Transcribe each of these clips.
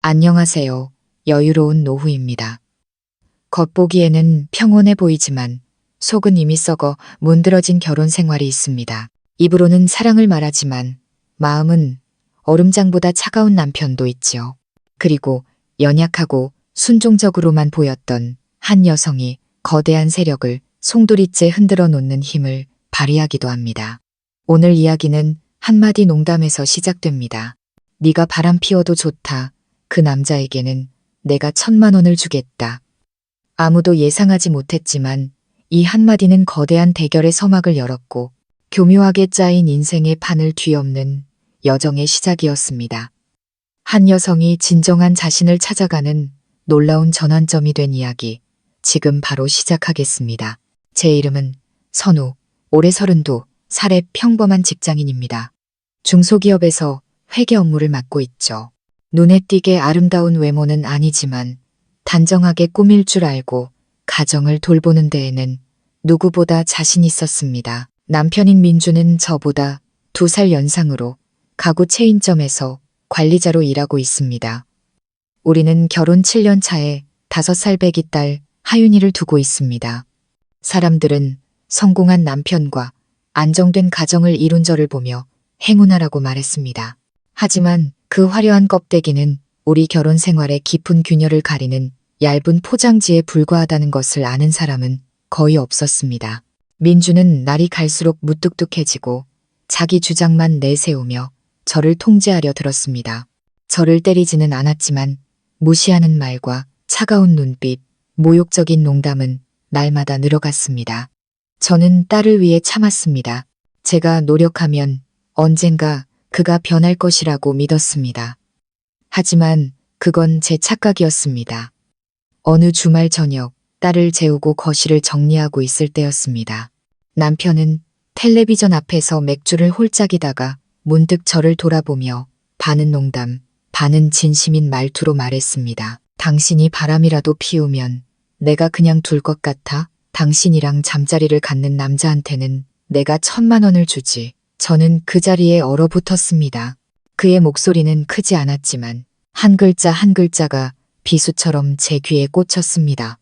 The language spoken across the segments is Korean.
안녕하세요. 여유로운 노후입니다. 겉보기에는 평온해 보이지만 속은 이미 썩어 문드러진 결혼 생활이 있습니다. 입으로는 사랑을 말하지만 마음은 얼음장보다 차가운 남편도 있지요. 그리고 연약하고 순종적으로만 보였던 한 여성이 거대한 세력을 송두리째 흔들어 놓는 힘을 발휘하기도 합니다. 오늘 이야기는 한마디 농담에서 시작됩니다. 네가 바람 피워도 좋다. 그 남자에게는 내가 1,000,000원을 주겠다. 아무도 예상하지 못했지만 이 한마디는 거대한 대결의 서막을 열었고 교묘하게 짜인 인생의 판을 뒤엎는 여정의 시작이었습니다. 한 여성이 진정한 자신을 찾아가는 놀라운 전환점이 된 이야기, 지금 바로 시작하겠습니다. 제 이름은 선우, 올해 32, 살의 평범한 직장인입니다. 중소기업에서 회계 업무를 맡고 있죠. 눈에 띄게 아름다운 외모는 아니지만 단정하게 꾸밀 줄 알고 가정을 돌보는 데에는 누구보다 자신 있었습니다. 남편인 민주는 저보다 2살 연상으로 가구 체인점에서 관리자로 일하고 있습니다. 우리는 결혼 7년 차에 5살 배기 딸 하윤이를 두고 있습니다. 사람들은 성공한 남편과 안정된 가정을 이룬 저를 보며 행운아라고 말했습니다. 하지만 그 화려한 껍데기는 우리 결혼 생활의 깊은 균열을 가리는 얇은 포장지에 불과하다는 것을 아는 사람은 거의 없었습니다. 민주는 날이 갈수록 무뚝뚝해지고 자기 주장만 내세우며 저를 통제하려 들었습니다. 저를 때리지는 않았지만 무시하는 말과 차가운 눈빛, 모욕적인 농담은 날마다 늘어갔습니다. 저는 딸을 위해 참았습니다. 제가 노력하면 언젠가 그가 변할 것이라고 믿었습니다. 하지만 그건 제 착각이었습니다. 어느 주말 저녁 딸을 재우고 거실을 정리하고 있을 때였습니다. 남편은 텔레비전 앞에서 맥주를 홀짝이다가 문득 저를 돌아보며 반은 농담, 반은 진심인 말투로 말했습니다. 당신이 바람이라도 피우면 내가 그냥 둘 것 같아? 당신이랑 잠자리를 갖는 남자한테는 내가 1,000,000원을 주지. 저는 그 자리에 얼어붙었습니다. 그의 목소리는 크지 않았지만 한 글자 한 글자가 비수처럼 제 귀에 꽂혔습니다.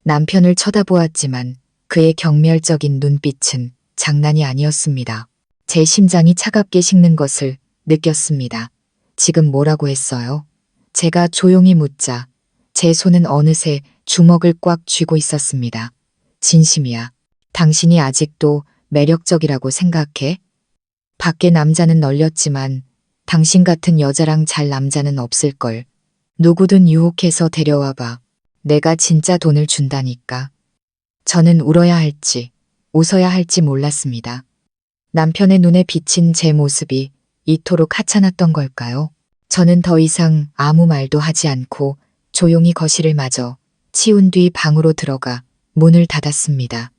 남편을 쳐다보았지만 그의 경멸적인 눈빛은 장난이 아니었습니다. 제 심장이 차갑게 식는 것을 느꼈습니다. 지금 뭐라고 했어요? 제가 조용히 묻자 제 손은 어느새 주먹을 꽉 쥐고 있었습니다. 진심이야. 당신이 아직도 매력적이라고 생각해? 밖에 남자는 널렸지만 당신 같은 여자랑 잘 남자는 없을걸. 누구든 유혹해서 데려와봐. 내가 진짜 돈을 준다니까. 저는 울어야 할지 웃어야 할지 몰랐습니다. 남편의 눈에 비친 제 모습이 이토록 하찮았던 걸까요? 저는 더 이상 아무 말도 하지 않고 조용히 거실을 마저 치운 뒤 방으로 들어가 문을 닫았습니다.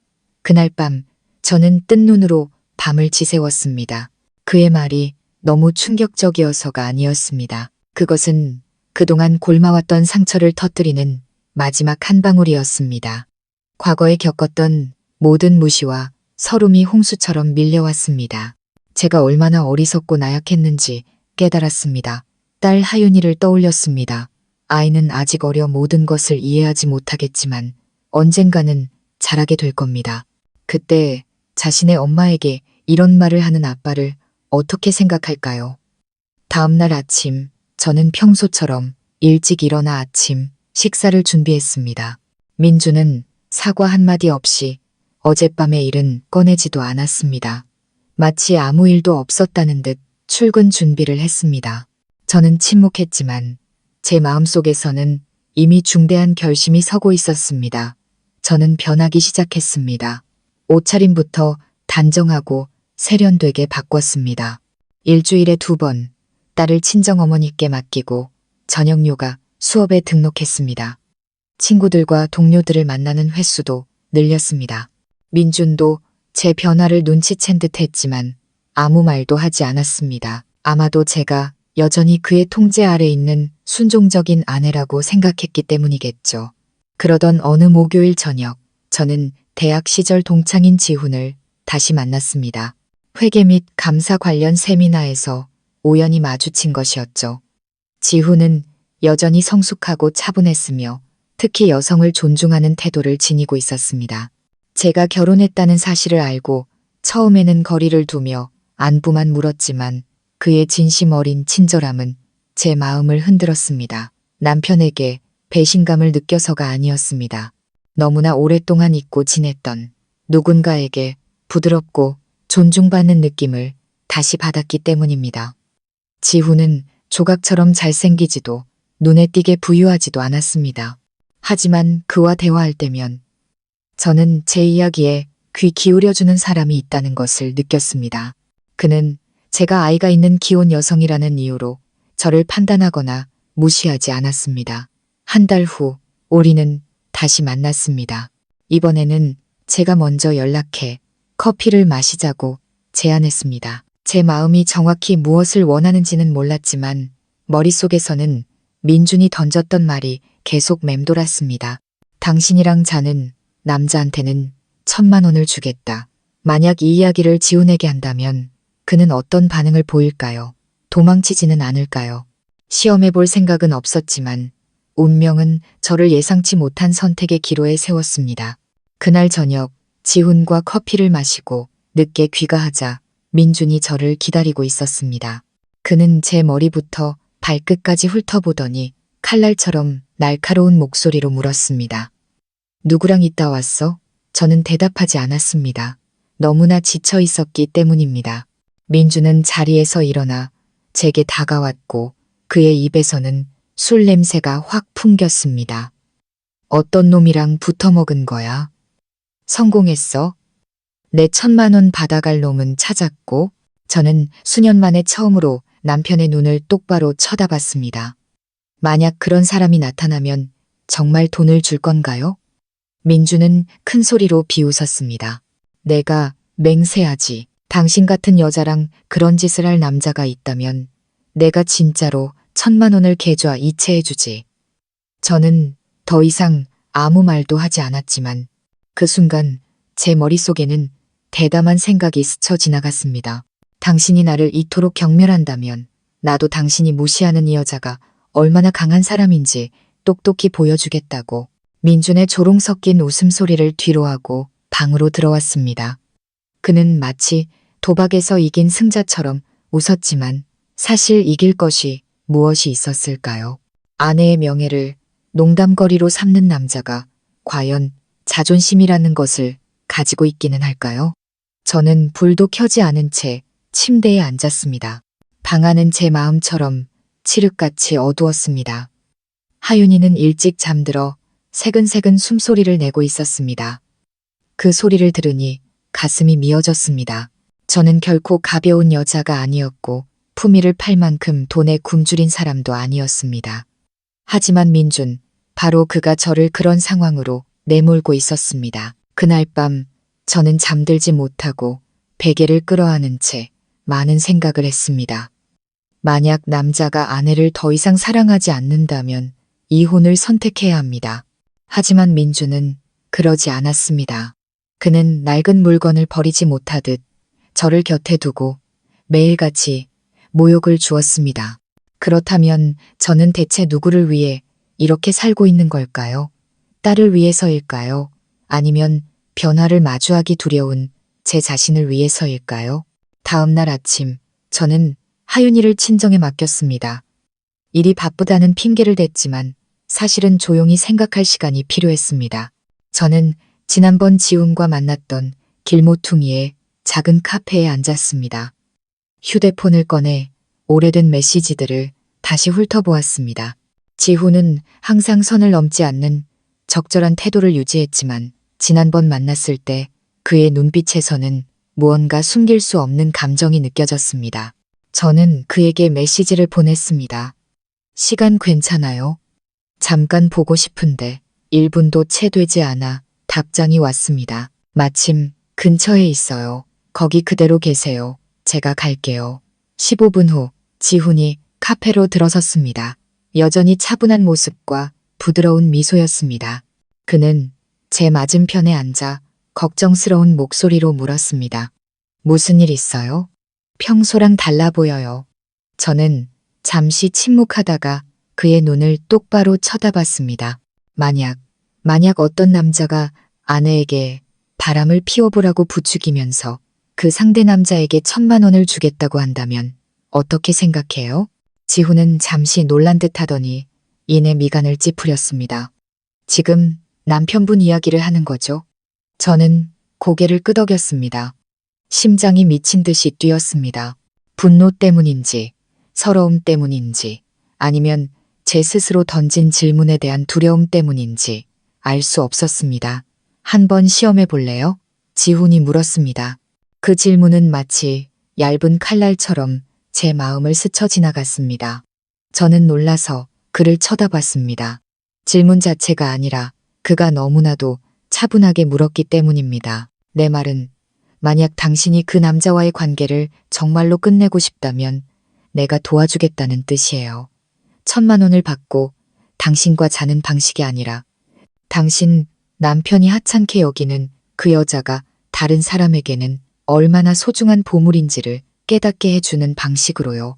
그날 밤 저는 뜬 눈으로 밤을 지새웠습니다. 그의 말이 너무 충격적이어서가 아니었습니다. 그것은 그동안 골마왔던 상처를 터뜨리는 마지막 한 방울이었습니다. 과거에 겪었던 모든 무시와 서름이 홍수처럼 밀려왔습니다. 제가 얼마나 어리석고 나약했는지 깨달았습니다. 딸 하윤이를 떠올렸습니다. 아이는 아직 어려 모든 것을 이해하지 못하겠지만 언젠가는 잘하게 될 겁니다. 그때 자신의 엄마에게 이런 말을 하는 아빠를 어떻게 생각할까요? 다음 날 아침, 저는 평소처럼 일찍 일어나 아침 식사를 준비했습니다. 민주는 사과 한마디 없이 어젯밤의 일은 꺼내지도 않았습니다. 마치 아무 일도 없었다는 듯 출근 준비를 했습니다. 저는 침묵했지만 제 마음속에서는 이미 중대한 결심이 서고 있었습니다. 저는 변하기 시작했습니다. 옷차림부터 단정하고 세련되게 바꿨습니다. 일주일에 2번 딸을 친정어머니께 맡기고 저녁 요가 수업에 등록했습니다. 친구들과 동료들을 만나는 횟수도 늘렸습니다. 민준도 제 변화를 눈치챈 듯 했지만 아무 말도 하지 않았습니다. 아마도 제가 여전히 그의 통제 아래 있는 순종적인 아내라고 생각했기 때문이겠죠. 그러던 어느 목요일 저녁, 저는 대학 시절 동창인 지훈을 다시 만났습니다. 회계 및 감사 관련 세미나에서 우연히 마주친 것이었죠. 지훈은 여전히 성숙하고 차분했으며 특히 여성을 존중하는 태도를 지니고 있었습니다. 제가 결혼했다는 사실을 알고 처음에는 거리를 두며 안부만 물었지만 그의 진심 어린 친절함은 제 마음을 흔들었습니다. 남편에게 배신감을 느껴서가 아니었습니다. 너무나 오랫동안 잊고 지냈던 누군가에게 부드럽고 존중받는 느낌을 다시 받았기 때문입니다. 지훈은 조각처럼 잘생기지도 눈에 띄게 부유하지도 않았습니다. 하지만 그와 대화할 때면 저는 제 이야기에 귀 기울여주는 사람이 있다는 것을 느꼈습니다. 그는 제가 아이가 있는 기혼 여성이라는 이유로 저를 판단하거나 무시하지 않았습니다. 한 달 후 우리는 다시 만났습니다. 이번에는 제가 먼저 연락해 커피를 마시자고 제안했습니다. 제 마음이 정확히 무엇을 원하는지는 몰랐지만 머릿속에서는 민준이 던졌던 말이 계속 맴돌았습니다. 당신이랑 자는 남자한테는 1,000만 원을 주겠다. 만약 이 이야기를 지훈에게 한다면 그는 어떤 반응을 보일까요? 도망치지는 않을까요? 시험해볼 생각은 없었지만 운명은 저를 예상치 못한 선택의 기로에 세웠습니다. 그날 저녁 지훈과 커피를 마시고 늦게 귀가하자 민준이 저를 기다리고 있었습니다. 그는 제 머리부터 발끝까지 훑어보더니 칼날처럼 날카로운 목소리로 물었습니다. 누구랑 있다 왔어? 저는 대답하지 않았습니다. 너무나 지쳐 있었기 때문입니다. 민준은 자리에서 일어나 제게 다가왔고 그의 입에서는 술 냄새가 확 풍겼습니다. 어떤 놈이랑 붙어먹은 거야? 성공했어? 내 1,000만 원 받아갈 놈은 찾았고 저는 수년 만에 처음으로 남편의 눈을 똑바로 쳐다봤습니다. 만약 그런 사람이 나타나면 정말 돈을 줄 건가요? 민주는 큰 소리로 비웃었습니다. 내가 맹세하지. 당신 같은 여자랑 그런 짓을 할 남자가 있다면 내가 진짜로 1,000만 원을 계좌 이체해주지. 저는 더 이상 아무 말도 하지 않았지만 그 순간 제 머릿속에는 대담한 생각이 스쳐 지나갔습니다. 당신이 나를 이토록 경멸한다면 나도 당신이 무시하는 이 여자가 얼마나 강한 사람인지 똑똑히 보여주겠다고. 민준의 조롱 섞인 웃음소리를 뒤로하고 방으로 들어왔습니다. 그는 마치 도박에서 이긴 승자처럼 웃었지만 사실 이길 것이 무엇이 있었을까요? 아내의 명예를 농담거리로 삼는 남자가 과연 자존심이라는 것을 가지고 있기는 할까요? 저는 불도 켜지 않은 채 침대에 앉았습니다. 방 안은 제 마음처럼 칠흑같이 어두웠습니다. 하윤이는 일찍 잠들어 새근새근 숨소리를 내고 있었습니다. 그 소리를 들으니 가슴이 미어졌습니다. 저는 결코 가벼운 여자가 아니었고 품위를 팔 만큼 돈에 굶주린 사람도 아니었습니다. 하지만 민준, 바로 그가 저를 그런 상황으로 내몰고 있었습니다. 그날 밤 저는 잠들지 못하고 베개를 끌어안은 채 많은 생각을 했습니다. 만약 남자가 아내를 더 이상 사랑하지 않는다면 이혼을 선택해야 합니다. 하지만 민주는 그러지 않았습니다. 그는 낡은 물건을 버리지 못하듯 저를 곁에 두고 매일같이 모욕을 주었습니다. 그렇다면 저는 대체 누구를 위해 이렇게 살고 있는 걸까요? 딸을 위해서일까요? 아니면 변화를 마주하기 두려운 제 자신을 위해서일까요? 다음 날 아침 저는 하윤이를 친정에 맡겼습니다. 일이 바쁘다는 핑계를 댔지만 사실은 조용히 생각할 시간이 필요했습니다. 저는 지난번 지훈과 만났던 길모퉁이의 작은 카페에 앉았습니다. 휴대폰을 꺼내 오래된 메시지들을 다시 훑어보았습니다. 지훈은 항상 선을 넘지 않는 적절한 태도를 유지했지만 지난번 만났을 때 그의 눈빛에서는 무언가 숨길 수 없는 감정이 느껴졌습니다. 저는 그에게 메시지를 보냈습니다. 시간 괜찮아요? 잠깐 보고 싶은데 1분도 채 되지 않아 답장이 왔습니다. 마침 근처에 있어요. 거기 그대로 계세요. 제가 갈게요. 15분 후 지훈이 카페로 들어섰습니다. 여전히 차분한 모습과 부드러운 미소였습니다. 그는 제 맞은편에 앉아 걱정스러운 목소리로 물었습니다. 무슨 일 있어요? 평소랑 달라 보여요. 저는 잠시 침묵하다가 그의 눈을 똑바로 쳐다봤습니다. 만약 어떤 남자가 아내에게 바람을 피워보라고 부추기면서 그 상대 남자에게 1,000만 원을 주겠다고 한다면 어떻게 생각해요? 지훈은 잠시 놀란 듯 하더니 이내 미간을 찌푸렸습니다. 지금 남편분 이야기를 하는 거죠? 저는 고개를 끄덕였습니다. 심장이 미친 듯이 뛰었습니다. 분노 때문인지, 서러움 때문인지, 아니면 제 스스로 던진 질문에 대한 두려움 때문인지 알 수 없었습니다. 한번 시험해 볼래요? 지훈이 물었습니다. 그 질문은 마치 얇은 칼날처럼 제 마음을 스쳐 지나갔습니다. 저는 놀라서 그를 쳐다봤습니다. 질문 자체가 아니라 그가 너무나도 차분하게 물었기 때문입니다. 내 말은 만약 당신이 그 남자와의 관계를 정말로 끝내고 싶다면 내가 도와주겠다는 뜻이에요. 1,000만 원을 받고 당신과 자는 방식이 아니라 당신 남편이 하찮게 여기는 그 여자가 다른 사람에게는 얼마나 소중한 보물인지를 깨닫게 해주는 방식으로요.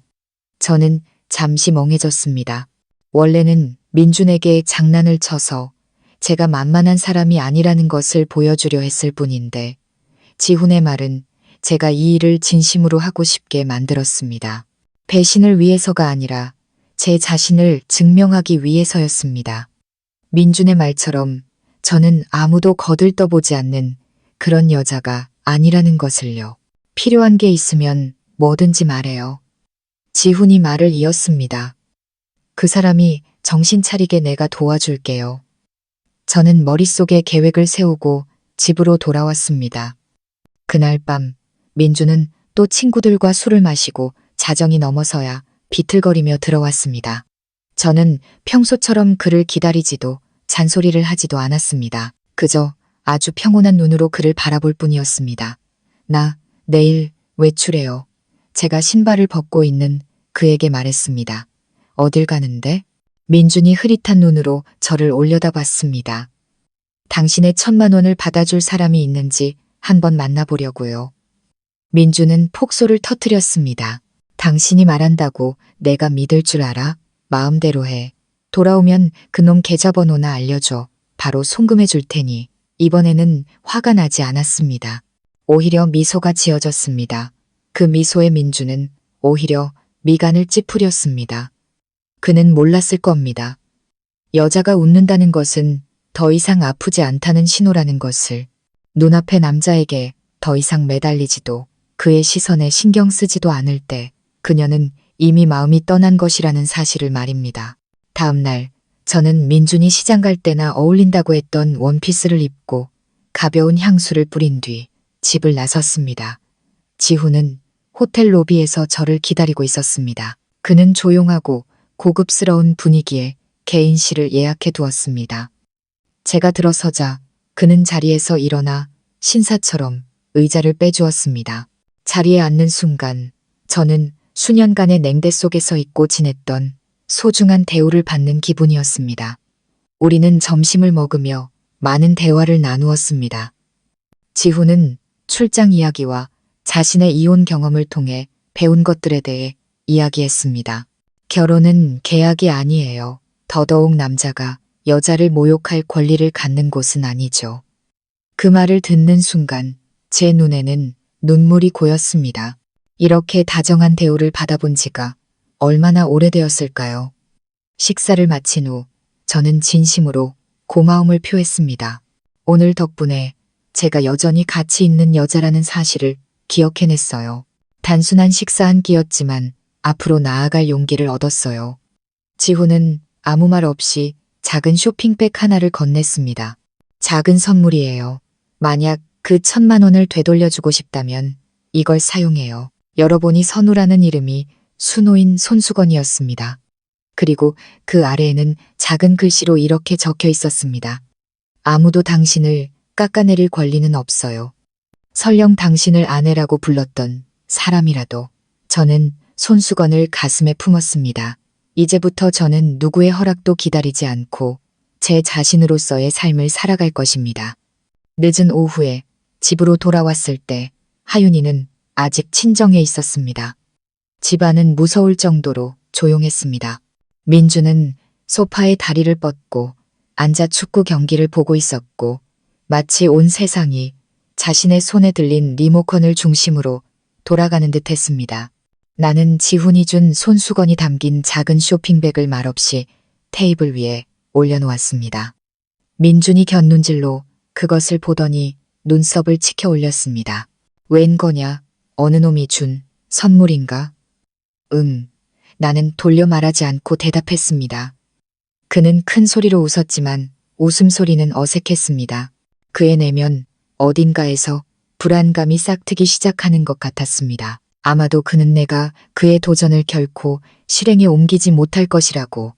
저는 잠시 멍해졌습니다. 원래는 민준에게 장난을 쳐서 제가 만만한 사람이 아니라는 것을 보여주려 했을 뿐인데 지훈의 말은 제가 이 일을 진심으로 하고 싶게 만들었습니다. 배신을 위해서가 아니라 제 자신을 증명하기 위해서였습니다. 민준의 말처럼 저는 아무도 거들떠보지 않는 그런 여자가 아니라는 것을요. 필요한 게 있으면 뭐든지 말해요. 지훈이 말을 이었습니다. 그 사람이 정신 차리게 내가 도와줄게요. 저는 머릿속에 계획을 세우고 집으로 돌아왔습니다. 그날 밤 민주는 또 친구들과 술을 마시고 자정이 넘어서야 비틀거리며 들어왔습니다. 저는 평소처럼 그를 기다리지도 잔소리를 하지도 않았습니다. 그저 아주 평온한 눈으로 그를 바라볼 뿐이었습니다. 나 내일 외출해요. 제가 신발을 벗고 있는 그에게 말했습니다. 어딜 가는데? 민준이 흐릿한 눈으로 저를 올려다봤습니다. 당신의 1,000만 원을 받아줄 사람이 있는지 한번 만나보려고요. 민준은 폭소를 터뜨렸습니다. 당신이 말한다고 내가 믿을 줄 알아? 마음대로 해. 돌아오면 그놈 계좌번호나 알려줘. 바로 송금해 줄 테니. 이번에는 화가 나지 않았습니다. 오히려 미소가 지어졌습니다. 그 미소의 민주는 오히려 미간을 찌푸렸습니다. 그는 몰랐을 겁니다. 여자가 웃는다는 것은 더 이상 아프지 않다는 신호라는 것을. 눈앞의 남자에게 더 이상 매달리지도 그의 시선에 신경 쓰지도 않을 때 그녀는 이미 마음이 떠난 것이라는 사실을 말입니다. 다음 날 저는 민준이 시장 갈 때나 어울린다고 했던 원피스를 입고 가벼운 향수를 뿌린 뒤 집을 나섰습니다. 지훈은 호텔 로비에서 저를 기다리고 있었습니다. 그는 조용하고 고급스러운 분위기에 개인실을 예약해 두었습니다. 제가 들어서자 그는 자리에서 일어나 신사처럼 의자를 빼주었습니다. 자리에 앉는 순간 저는 수년간의 냉대 속에서 잊고 지냈던 소중한 대우를 받는 기분이었습니다. 우리는 점심을 먹으며 많은 대화를 나누었습니다. 지훈은 출장 이야기와 자신의 이혼 경험을 통해 배운 것들에 대해 이야기했습니다. 결혼은 계약이 아니에요. 더더욱 남자가 여자를 모욕할 권리를 갖는 곳은 아니죠. 그 말을 듣는 순간 제 눈에는 눈물이 고였습니다. 이렇게 다정한 대우를 받아본 지가 얼마나 오래되었을까요? 식사를 마친 후 저는 진심으로 고마움을 표했습니다. 오늘 덕분에 제가 여전히 가치 있는 여자라는 사실을 기억해냈어요. 단순한 식사 한 끼였지만 앞으로 나아갈 용기를 얻었어요. 지훈은 아무 말 없이 작은 쇼핑백 하나를 건넸습니다. 작은 선물이에요. 만약 그 1,000만 원을 되돌려주고 싶다면 이걸 사용해요. 열어보니 선우라는 이름이 수노인 손수건이었습니다. 그리고 그 아래에는 작은 글씨로 이렇게 적혀 있었습니다. 아무도 당신을 깎아내릴 권리는 없어요. 설령 당신을 아내라고 불렀던 사람이라도. 저는 손수건을 가슴에 품었습니다. 이제부터 저는 누구의 허락도 기다리지 않고 제 자신으로서의 삶을 살아갈 것입니다. 늦은 오후에 집으로 돌아왔을 때 하윤이는 아직 친정에 있었습니다. 집안은 무서울 정도로 조용했습니다. 민주는 소파에 다리를 뻗고 앉아 축구 경기를 보고 있었고 마치 온 세상이 자신의 손에 들린 리모컨을 중심으로 돌아가는 듯 했습니다. 나는 지훈이 준 손수건이 담긴 작은 쇼핑백을 말없이 테이블 위에 올려놓았습니다. 민준이 곁눈질로 그것을 보더니 눈썹을 치켜 올렸습니다. 웬 거냐? 어느 놈이 준 선물인가? 응. 나는 돌려 말하지 않고 대답했습니다. 그는 큰 소리로 웃었지만 웃음소리는 어색했습니다. 그의 내면 어딘가에서 불안감이 싹트기 시작하는 것 같았습니다. 아마도 그는 내가 그의 도전을 결코 실행에 옮기지 못할 것이라고,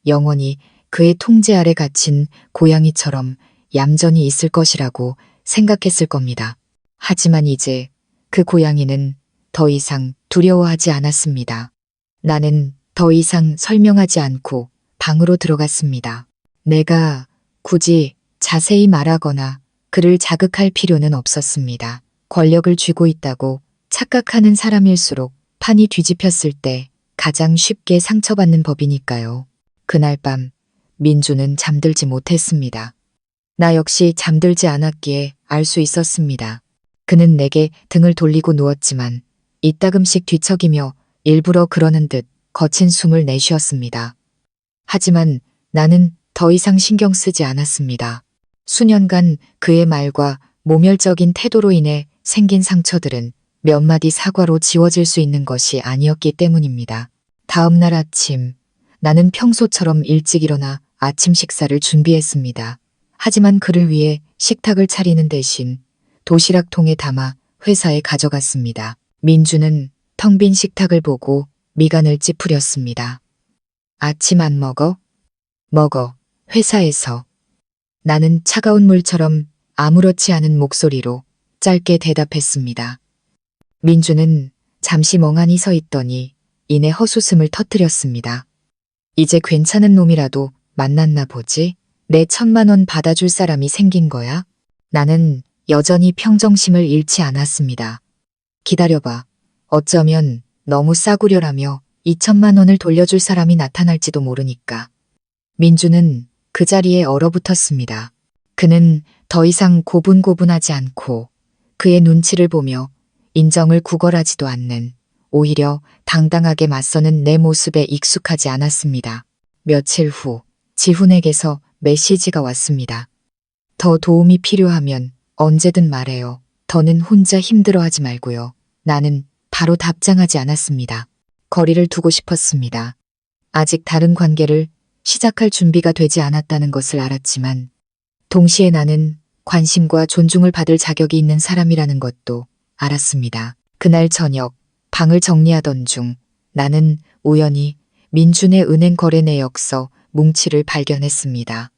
영원히 그의 통제 아래 갇힌 고양이처럼 얌전히 있을 것이라고 생각했을 겁니다. 하지만 이제 그 고양이는 더 이상 두려워하지 않았습니다. 나는 더 이상 설명하지 않고 방으로 들어갔습니다. 내가 굳이 자세히 말하거나 그를 자극할 필요는 없었습니다. 권력을 쥐고 있다고 착각하는 사람일수록 판이 뒤집혔을 때 가장 쉽게 상처받는 법이니까요. 그날 밤 민주는 잠들지 못했습니다. 나 역시 잠들지 않았기에 알 수 있었습니다. 그는 내게 등을 돌리고 누웠지만 이따금씩 뒤척이며 일부러 그러는 듯 거친 숨을 내쉬었습니다. 하지만 나는 더 이상 신경 쓰지 않았습니다. 수년간 그의 말과 모멸적인 태도로 인해 생긴 상처들은 몇 마디 사과로 지워질 수 있는 것이 아니었기 때문입니다. 다음 날 아침, 나는 평소처럼 일찍 일어나 아침 식사를 준비했습니다. 하지만 그를 위해 식탁을 차리는 대신 도시락통에 담아 회사에 가져갔습니다. 민주는 텅 빈 식탁을 보고 미간을 찌푸렸습니다. 아침 안 먹어? 먹어. 회사에서. 나는 차가운 물처럼 아무렇지 않은 목소리로 짧게 대답했습니다. 민주는 잠시 멍하니 서 있더니 이내 헛웃음을 터뜨렸습니다. 이제 괜찮은 놈이라도 만났나 보지? 내 1,000만 원 받아줄 사람이 생긴 거야? 나는 여전히 평정심을 잃지 않았습니다. 기다려봐. 어쩌면 너무 싸구려라며 2,000만 원을 돌려줄 사람이 나타날지도 모르니까. 민주는 그 자리에 얼어붙었습니다. 그는 더 이상 고분고분하지 않고 그의 눈치를 보며 인정을 구걸하지도 않는, 오히려 당당하게 맞서는 내 모습에 익숙하지 않았습니다. 며칠 후 지훈에게서 메시지가 왔습니다. 더 도움이 필요하면 언제든 말해요. 더는 혼자 힘들어하지 말고요. 나는 바로 답장하지 않았습니다. 거리를 두고 싶었습니다. 아직 다른 관계를 시작할 준비가 되지 않았다는 것을 알았지만 동시에 나는 관심과 존중을 받을 자격이 있는 사람이라는 것도 알았습니다. 그날 저녁 방을 정리하던 중 나는 우연히 민준의 은행 거래 내역서 뭉치를 발견했습니다.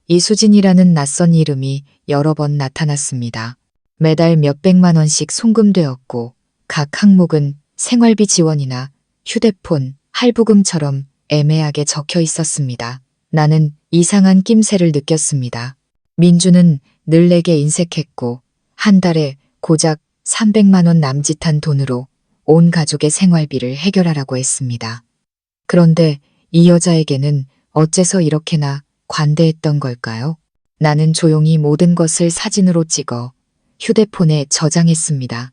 이수진이라는 낯선 이름이 여러 번 나타났습니다. 매달 몇백만 원씩 송금되었고 각 항목은 생활비 지원이나 휴대폰, 할부금처럼 애매하게 적혀 있었습니다. 나는 이상한 낌새를 느꼈습니다. 민주는 늘 내게 인색했고 한 달에 고작 300만 원 남짓한 돈으로 온 가족의 생활비를 해결하라고 했습니다. 그런데 이 여자에게는 어째서 이렇게나 관대했던 걸까요? 나는 조용히 모든 것을 사진으로 찍어 휴대폰에 저장했습니다.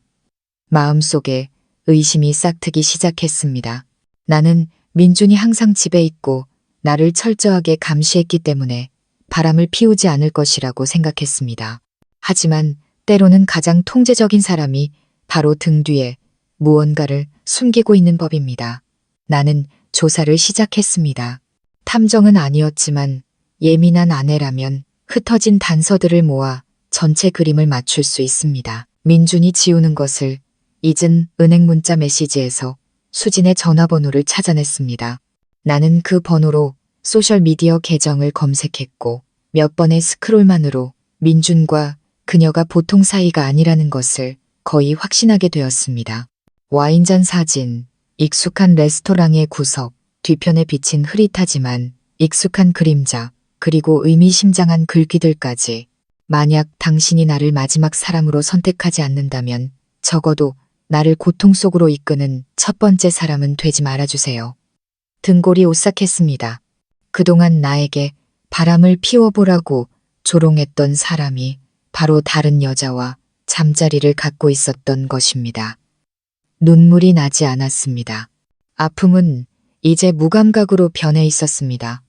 마음속에 의심이 싹트기 시작했습니다. 나는 민준이 항상 집에 있고 나를 철저하게 감시했기 때문에 바람을 피우지 않을 것이라고 생각했습니다. 하지만 때로는 가장 통제적인 사람이 바로 등 뒤에 무언가를 숨기고 있는 법입니다. 나는 조사를 시작했습니다. 탐정은 아니었지만 예민한 아내라면 흩어진 단서들을 모아 전체 그림을 맞출 수 있습니다. 민준이 지우는 것을 잊은 은행 문자 메시지에서 수진의 전화번호를 찾아냈습니다. 나는 그 번호로 소셜미디어 계정을 검색했고 몇 번의 스크롤만으로 민준과 그녀가 보통 사이가 아니라는 것을 거의 확신하게 되었습니다. 와인잔 사진, 익숙한 레스토랑의 구석, 뒤편에 비친 흐릿하지만 익숙한 그림자, 그리고 의미심장한 글귀들까지. 만약 당신이 나를 마지막 사람으로 선택하지 않는다면 적어도 나를 고통 속으로 이끄는 첫 번째 사람은 되지 말아주세요. 등골이 오싹했습니다. 그동안 나에게 바람을 피워보라고 조롱했던 사람이 바로 다른 여자와 잠자리를 갖고 있었던 것입니다. 눈물이 나지 않았습니다. 아픔은 이제 무감각으로 변해 있었습니다.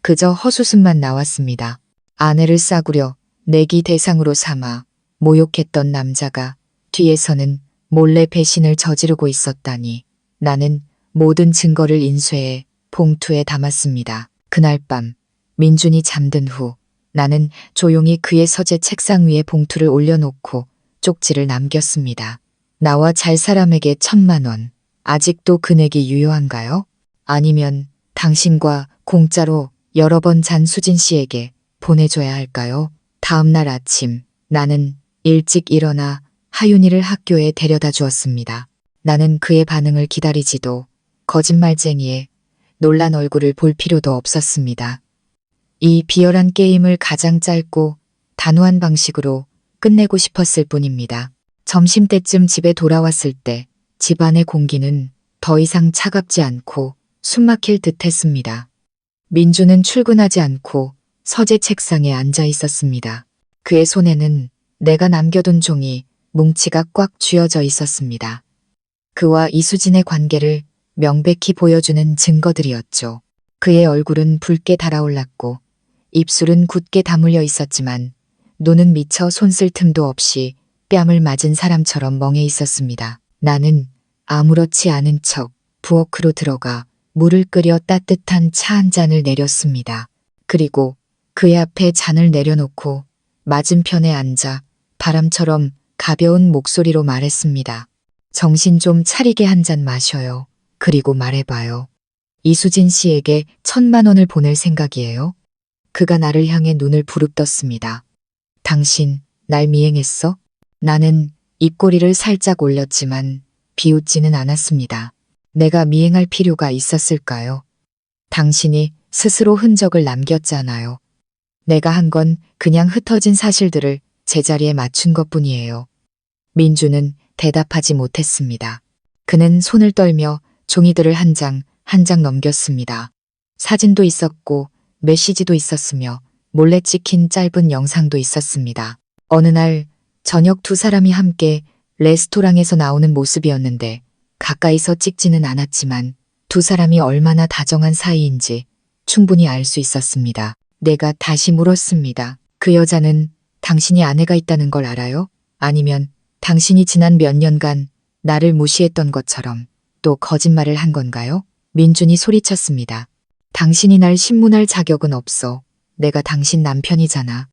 그저 헛웃음만 나왔습니다. 아내를 싸구려 내기 대상으로 삼아 모욕했던 남자가 뒤에서는 몰래 배신을 저지르고 있었다니 나는 모든 증거를 인쇄해 봉투에 담았습니다. 그날 밤 민준이 잠든 후 나는 조용히 그의 서재 책상 위에 봉투를 올려놓고 쪽지를 남겼습니다. 나와 잘 사람에게 1,000만 원. 아직도 금액이 유효한가요? 아니면 당신과 공짜로 여러 번 잔 수진 씨에게 보내줘야 할까요? 다음 날 아침 나는 일찍 일어나 하윤이를 학교에 데려다 주었습니다. 나는 그의 반응을 기다리지도 거짓말쟁이의 놀란 얼굴을 볼 필요도 없었습니다. 이 비열한 게임을 가장 짧고 단호한 방식으로 끝내고 싶었을 뿐입니다. 점심때쯤 집에 돌아왔을 때 집안의 공기는 더 이상 차갑지 않고 숨막힐 듯 했습니다. 민주는 출근하지 않고 서재 책상에 앉아 있었습니다. 그의 손에는 내가 남겨둔 종이 뭉치가 꽉 쥐어져 있었습니다. 그와 이수진의 관계를 명백히 보여주는 증거들이었죠. 그의 얼굴은 붉게 달아올랐고 입술은 굳게 다물려 있었지만 눈은 미처 손쓸 틈도 없이 뺨을 맞은 사람처럼 멍해 있었습니다. 나는 아무렇지 않은 척 부엌으로 들어가 물을 끓여 따뜻한 차 한 잔을 내렸습니다. 그리고 그의 앞에 잔을 내려놓고 맞은편에 앉아 바람처럼 가벼운 목소리로 말했습니다. 정신 좀 차리게 한 잔 마셔요. 그리고 말해봐요. 이수진 씨에게 1,000만 원을 보낼 생각이에요? 그가 나를 향해 눈을 부릅떴습니다. 당신 날 미행했어? 나는 입꼬리를 살짝 올렸지만 비웃지는 않았습니다. 내가 미행할 필요가 있었을까요? 당신이 스스로 흔적을 남겼잖아요. 내가 한 건 그냥 흩어진 사실들을 제자리에 맞춘 것뿐이에요. 민주는 대답하지 못했습니다. 그는 손을 떨며 종이들을 한 장 한 장 넘겼습니다. 사진도 있었고 메시지도 있었으며 몰래 찍힌 짧은 영상도 있었습니다. 어느 날 저녁 두 사람이 함께 레스토랑에서 나오는 모습이었는데 가까이서 찍지는 않았지만 두 사람이 얼마나 다정한 사이인지 충분히 알 수 있었습니다. 내가 다시 물었습니다. 그 여자는 당신이 아내가 있다는 걸 알아요? 아니면 당신이 지난 몇 년간 나를 무시했던 것처럼 또 거짓말을 한 건가요? 민준이 소리쳤습니다. 당신이 날 신문할 자격은 없어. 내가 당신 남편이잖아.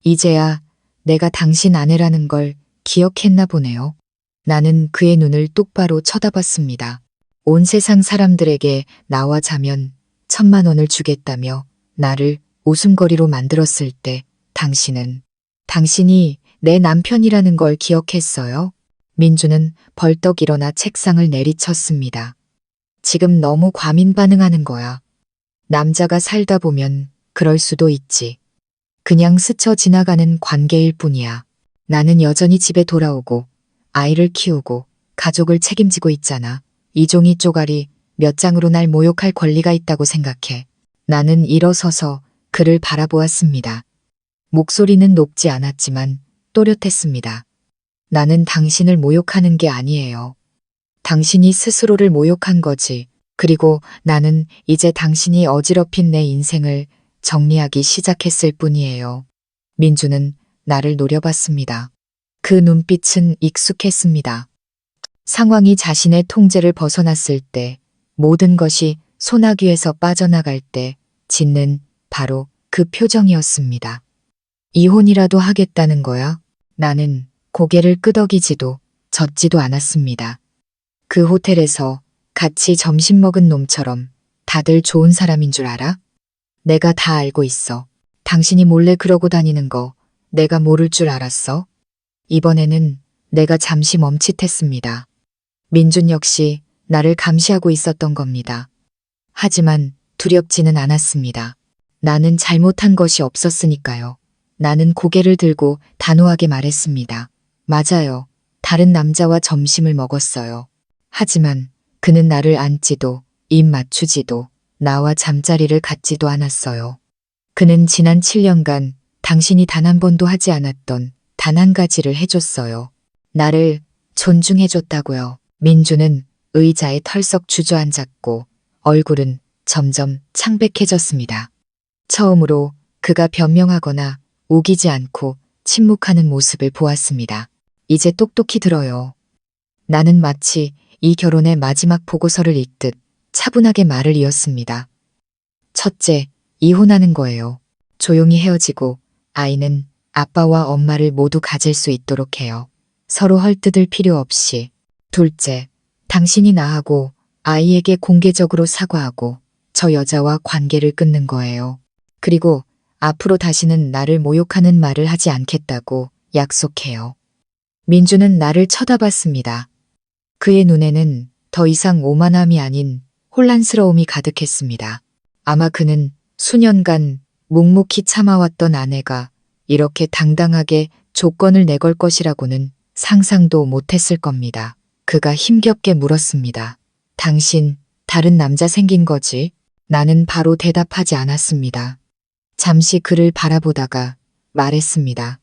이제야 내가 당신 아내라는 걸 기억했나 보네요. 나는 그의 눈을 똑바로 쳐다봤습니다. 온 세상 사람들에게 나와 자면 1,000만 원을 주겠다며 나를 웃음거리로 만들었을 때 당신이 내 남편이라는 걸 기억했어요? 민주는 벌떡 일어나 책상을 내리쳤습니다. 지금 너무 과민 반응하는 거야. 남자가 살다 보면 그럴 수도 있지. 그냥 스쳐 지나가는 관계일 뿐이야. 나는 여전히 집에 돌아오고 아이를 키우고 가족을 책임지고 있잖아. 이 종이 쪼가리 몇 장으로 날 모욕할 권리가 있다고 생각해. 나는 일어서서 그를 바라보았습니다. 목소리는 높지 않았지만 또렷했습니다. 나는 당신을 모욕하는 게 아니에요. 당신이 스스로를 모욕한 거지. 그리고 나는 이제 당신이 어지럽힌 내 인생을 정리하기 시작했을 뿐이에요. 민주는 나를 노려봤습니다. 그 눈빛은 익숙했습니다. 상황이 자신의 통제를 벗어났을 때, 모든 것이 소나귀에서 빠져나갈 때 짓는 바로 그 표정이었습니다. 이혼이라도 하겠다는 거야? 나는 고개를 끄덕이지도 젓지도 않았습니다. 그 호텔에서 같이 점심 먹은 놈처럼 다들 좋은 사람인 줄 알아? 내가 다 알고 있어. 당신이 몰래 그러고 다니는 거 내가 모를 줄 알았어? 이번에는 내가 잠시 멈칫했습니다. 민준 역시 나를 감시하고 있었던 겁니다. 하지만 두렵지는 않았습니다. 나는 잘못한 것이 없었으니까요. 나는 고개를 들고 단호하게 말했습니다. 맞아요. 다른 남자와 점심을 먹었어요. 하지만 그는 나를 앉지도 입 맞추지도 나와 잠자리를 갖지도 않았어요. 그는 지난 7년간 당신이 단 한 번도 하지 않았던 단 한 가지를 해줬어요. 나를 존중해줬다고요. 민주는 의자에 털썩 주저앉았고 얼굴은 점점 창백해졌습니다. 처음으로 그가 변명하거나 우기지 않고 침묵하는 모습을 보았습니다. 이제 똑똑히 들어요. 나는 마치 이 결혼의 마지막 보고서를 읽듯 차분하게 말을 이었습니다. 첫째, 이혼하는 거예요. 조용히 헤어지고 아이는 아빠와 엄마를 모두 가질 수 있도록 해요. 서로 헐뜯을 필요 없이. 둘째, 당신이 나하고 아이에게 공개적으로 사과하고 저 여자와 관계를 끊는 거예요. 그리고 앞으로 다시는 나를 모욕하는 말을 하지 않겠다고 약속해요. 민주는 나를 쳐다봤습니다. 그의 눈에는 더 이상 오만함이 아닌 혼란스러움이 가득했습니다. 아마 그는 수년간 묵묵히 참아왔던 아내가 이렇게 당당하게 조건을 내걸 것이라고는 상상도 못했을 겁니다. 그가 힘겹게 물었습니다. 당신 다른 남자 생긴 거지? 나는 바로 대답하지 않았습니다. 잠시 그를 바라보다가 말했습니다.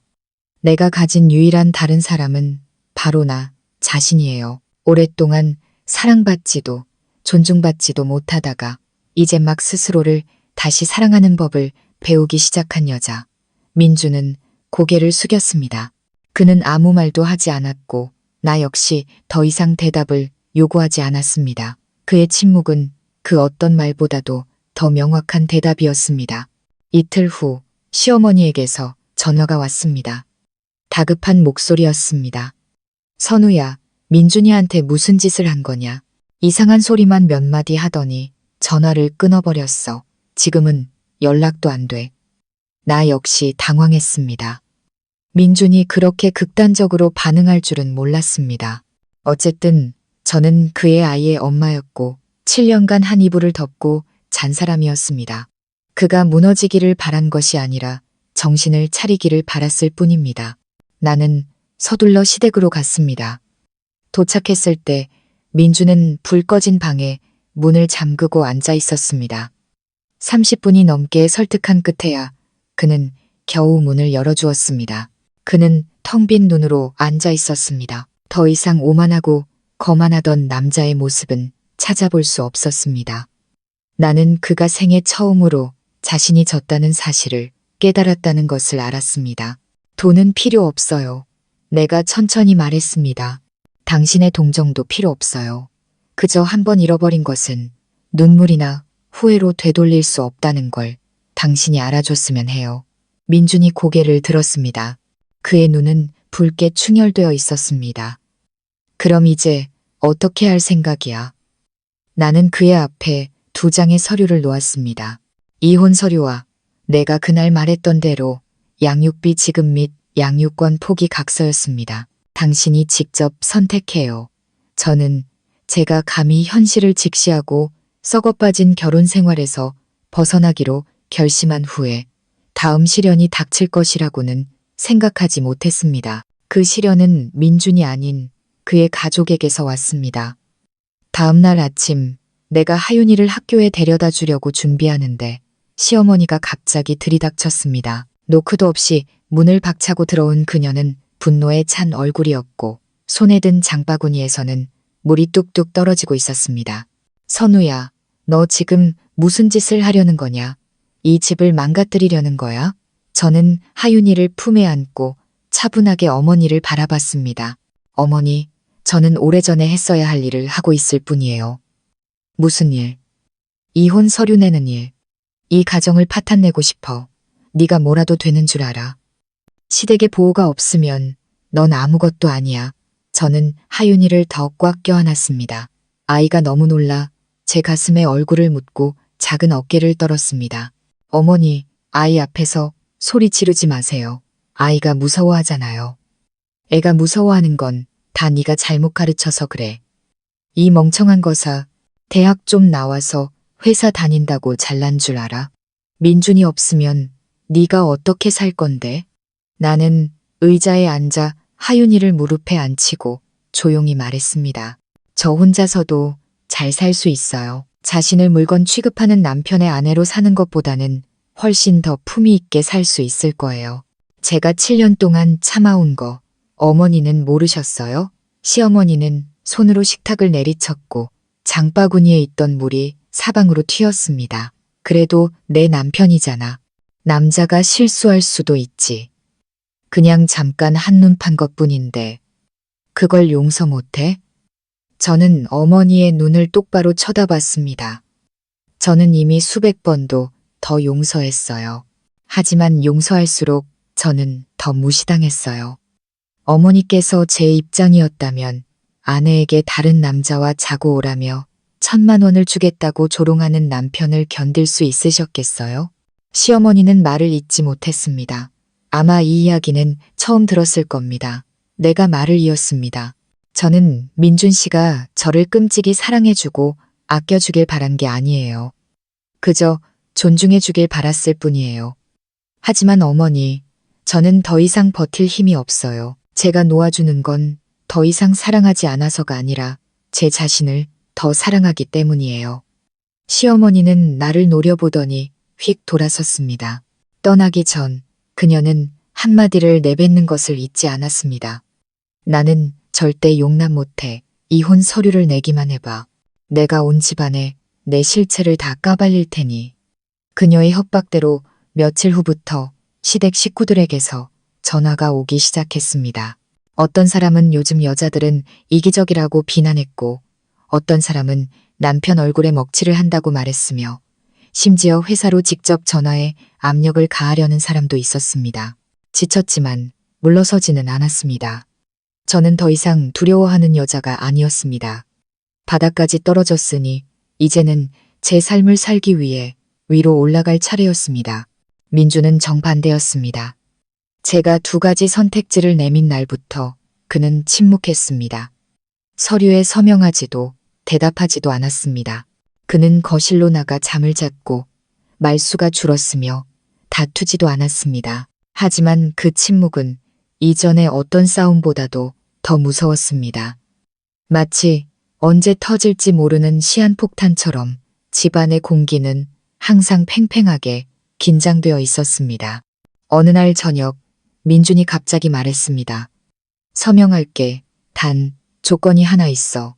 내가 가진 유일한 다른 사람은 바로 나 자신이에요. 오랫동안 사랑받지도 존중받지도 못하다가 이제 막 스스로를 다시 사랑하는 법을 배우기 시작한 여자. 민주는 고개를 숙였습니다. 그는 아무 말도 하지 않았고 나 역시 더 이상 대답을 요구하지 않았습니다. 그의 침묵은 그 어떤 말보다도 더 명확한 대답이었습니다. 이틀 후 시어머니에게서 전화가 왔습니다. 다급한 목소리였습니다. 선우야, 민준이한테 무슨 짓을 한 거냐? 이상한 소리만 몇 마디 하더니 전화를 끊어버렸어. 지금은 연락도 안 돼. 나 역시 당황했습니다. 민준이 그렇게 극단적으로 반응할 줄은 몰랐습니다. 어쨌든 저는 그의 아이의 엄마였고 7년간 한 이불을 덮고 잔 사람이었습니다. 그가 무너지기를 바란 것이 아니라 정신을 차리기를 바랐을 뿐입니다. 나는 서둘러 시댁으로 갔습니다. 도착했을 때 민주는 불 꺼진 방에 문을 잠그고 앉아 있었습니다. 30분이 넘게 설득한 끝에야 그는 겨우 문을 열어주었습니다. 그는 텅 빈 눈으로 앉아 있었습니다. 더 이상 오만하고 거만하던 남자의 모습은 찾아볼 수 없었습니다. 나는 그가 생애 처음으로 자신이 졌다는 사실을 깨달았다는 것을 알았습니다. 돈은 필요 없어요. 내가 천천히 말했습니다. 당신의 동정도 필요 없어요. 그저 한번 잃어버린 것은 눈물이나 후회로 되돌릴 수 없다는 걸 당신이 알아줬으면 해요. 민준이 고개를 들었습니다. 그의 눈은 붉게 충혈되어 있었습니다. 그럼 이제 어떻게 할 생각이야? 나는 그의 앞에 2장의 서류를 놓았습니다. 이혼 서류와 내가 그날 말했던 대로 양육비 지급 및 양육권 포기 각서였습니다. 당신이 직접 선택해요. 저는 제가 감히 현실을 직시하고 썩어빠진 결혼 생활에서 벗어나기로 결심한 후에 다음 시련이 닥칠 것이라고는 생각하지 못했습니다. 그 시련은 민준이 아닌 그의 가족에게서 왔습니다. 다음 날 아침 내가 하윤이를 학교에 데려다 주려고 준비하는데 시어머니가 갑자기 들이닥쳤습니다. 노크도 없이 문을 박차고 들어온 그녀는 분노에 찬 얼굴이었고 손에 든 장바구니에서는 물이 뚝뚝 떨어지고 있었습니다. 선우야, 너 지금 무슨 짓을 하려는 거냐? 이 집을 망가뜨리려는 거야? 저는 하윤이를 품에 안고 차분하게 어머니를 바라봤습니다. 어머니, 저는 오래전에 했어야 할 일을 하고 있을 뿐이에요. 무슨 일? 이혼 서류 내는 일. 이 가정을 파탄내고 싶어. 네가 뭐라도 되는 줄 알아. 시댁의 보호가 없으면 넌 아무것도 아니야. 저는 하윤이를 더 꽉 껴안았습니다. 아이가 너무 놀라 제 가슴에 얼굴을 묻고 작은 어깨를 떨었습니다. 어머니, 아이 앞에서 소리 지르지 마세요. 아이가 무서워하잖아요. 애가 무서워하는 건 다 네가 잘못 가르쳐서 그래. 이 멍청한 거사, 대학 좀 나와서 회사 다닌다고 잘난 줄 알아? 민준이 없으면 네가 어떻게 살 건데? 나는 의자에 앉아 하윤이를 무릎에 앉히고 조용히 말했습니다. 저 혼자서도 잘 살 수 있어요. 자신을 물건 취급하는 남편의 아내로 사는 것보다는 훨씬 더 품위 있게 살 수 있을 거예요. 제가 7년 동안 참아온 거 어머니는 모르셨어요? 시어머니는 손으로 식탁을 내리쳤고 장바구니에 있던 물이 사방으로 튀었습니다. 그래도 내 남편이잖아. 남자가 실수할 수도 있지. 그냥 잠깐 한눈 판 것뿐인데 그걸 용서 못해? 저는 어머니의 눈을 똑바로 쳐다봤습니다. 저는 이미 수백 번도 더 용서했어요. 하지만 용서할수록 저는 더 무시당했어요. 어머니께서 제 입장이었다면 아내에게 다른 남자와 자고 오라며 1,000만 원을 주겠다고 조롱하는 남편을 견딜 수 있으셨겠어요? 시어머니는 말을 잇지 못했습니다. 아마 이 이야기는 처음 들었을 겁니다. 내가 말을 이었습니다. 저는 민준 씨가 저를 끔찍이 사랑해주고 아껴주길 바란 게 아니에요. 그저 존중해주길 바랐을 뿐이에요. 하지만 어머니, 저는 더 이상 버틸 힘이 없어요. 제가 놓아주는 건 더 이상 사랑하지 않아서가 아니라 제 자신을 더 사랑하기 때문이에요. 시어머니는 나를 노려보더니 휙 돌아섰습니다. 떠나기 전 그녀는 한마디를 내뱉는 것을 잊지 않았습니다. 나는 절대 용납 못해. 이혼 서류를 내기만 해봐. 내가 온 집안에 내 실체를 다 까발릴 테니. 그녀의 협박대로 며칠 후부터 시댁 식구들에게서 전화가 오기 시작했습니다. 어떤 사람은 요즘 여자들은 이기적이라고 비난했고 어떤 사람은 남편 얼굴에 먹칠을 한다고 말했으며 심지어 회사로 직접 전화해 압력을 가하려는 사람도 있었습니다. 지쳤지만 물러서지는 않았습니다. 저는 더 이상 두려워하는 여자가 아니었습니다. 바닥까지 떨어졌으니 이제는 제 삶을 살기 위해 위로 올라갈 차례였습니다. 민주는 정반대였습니다. 제가 2가지 선택지를 내민 날부터 그는 침묵했습니다. 서류에 서명하지도 대답하지도 않았습니다. 그는 거실로 나가 잠을 잤고 말수가 줄었으며 다투지도 않았습니다. 하지만 그 침묵은 이전의 어떤 싸움보다도 더 무서웠습니다. 마치 언제 터질지 모르는 시한폭탄처럼 집안의 공기는 항상 팽팽하게 긴장되어 있었습니다. 어느 날 저녁 민준이 갑자기 말했습니다. 서명할게. 단 조건이 하나 있어.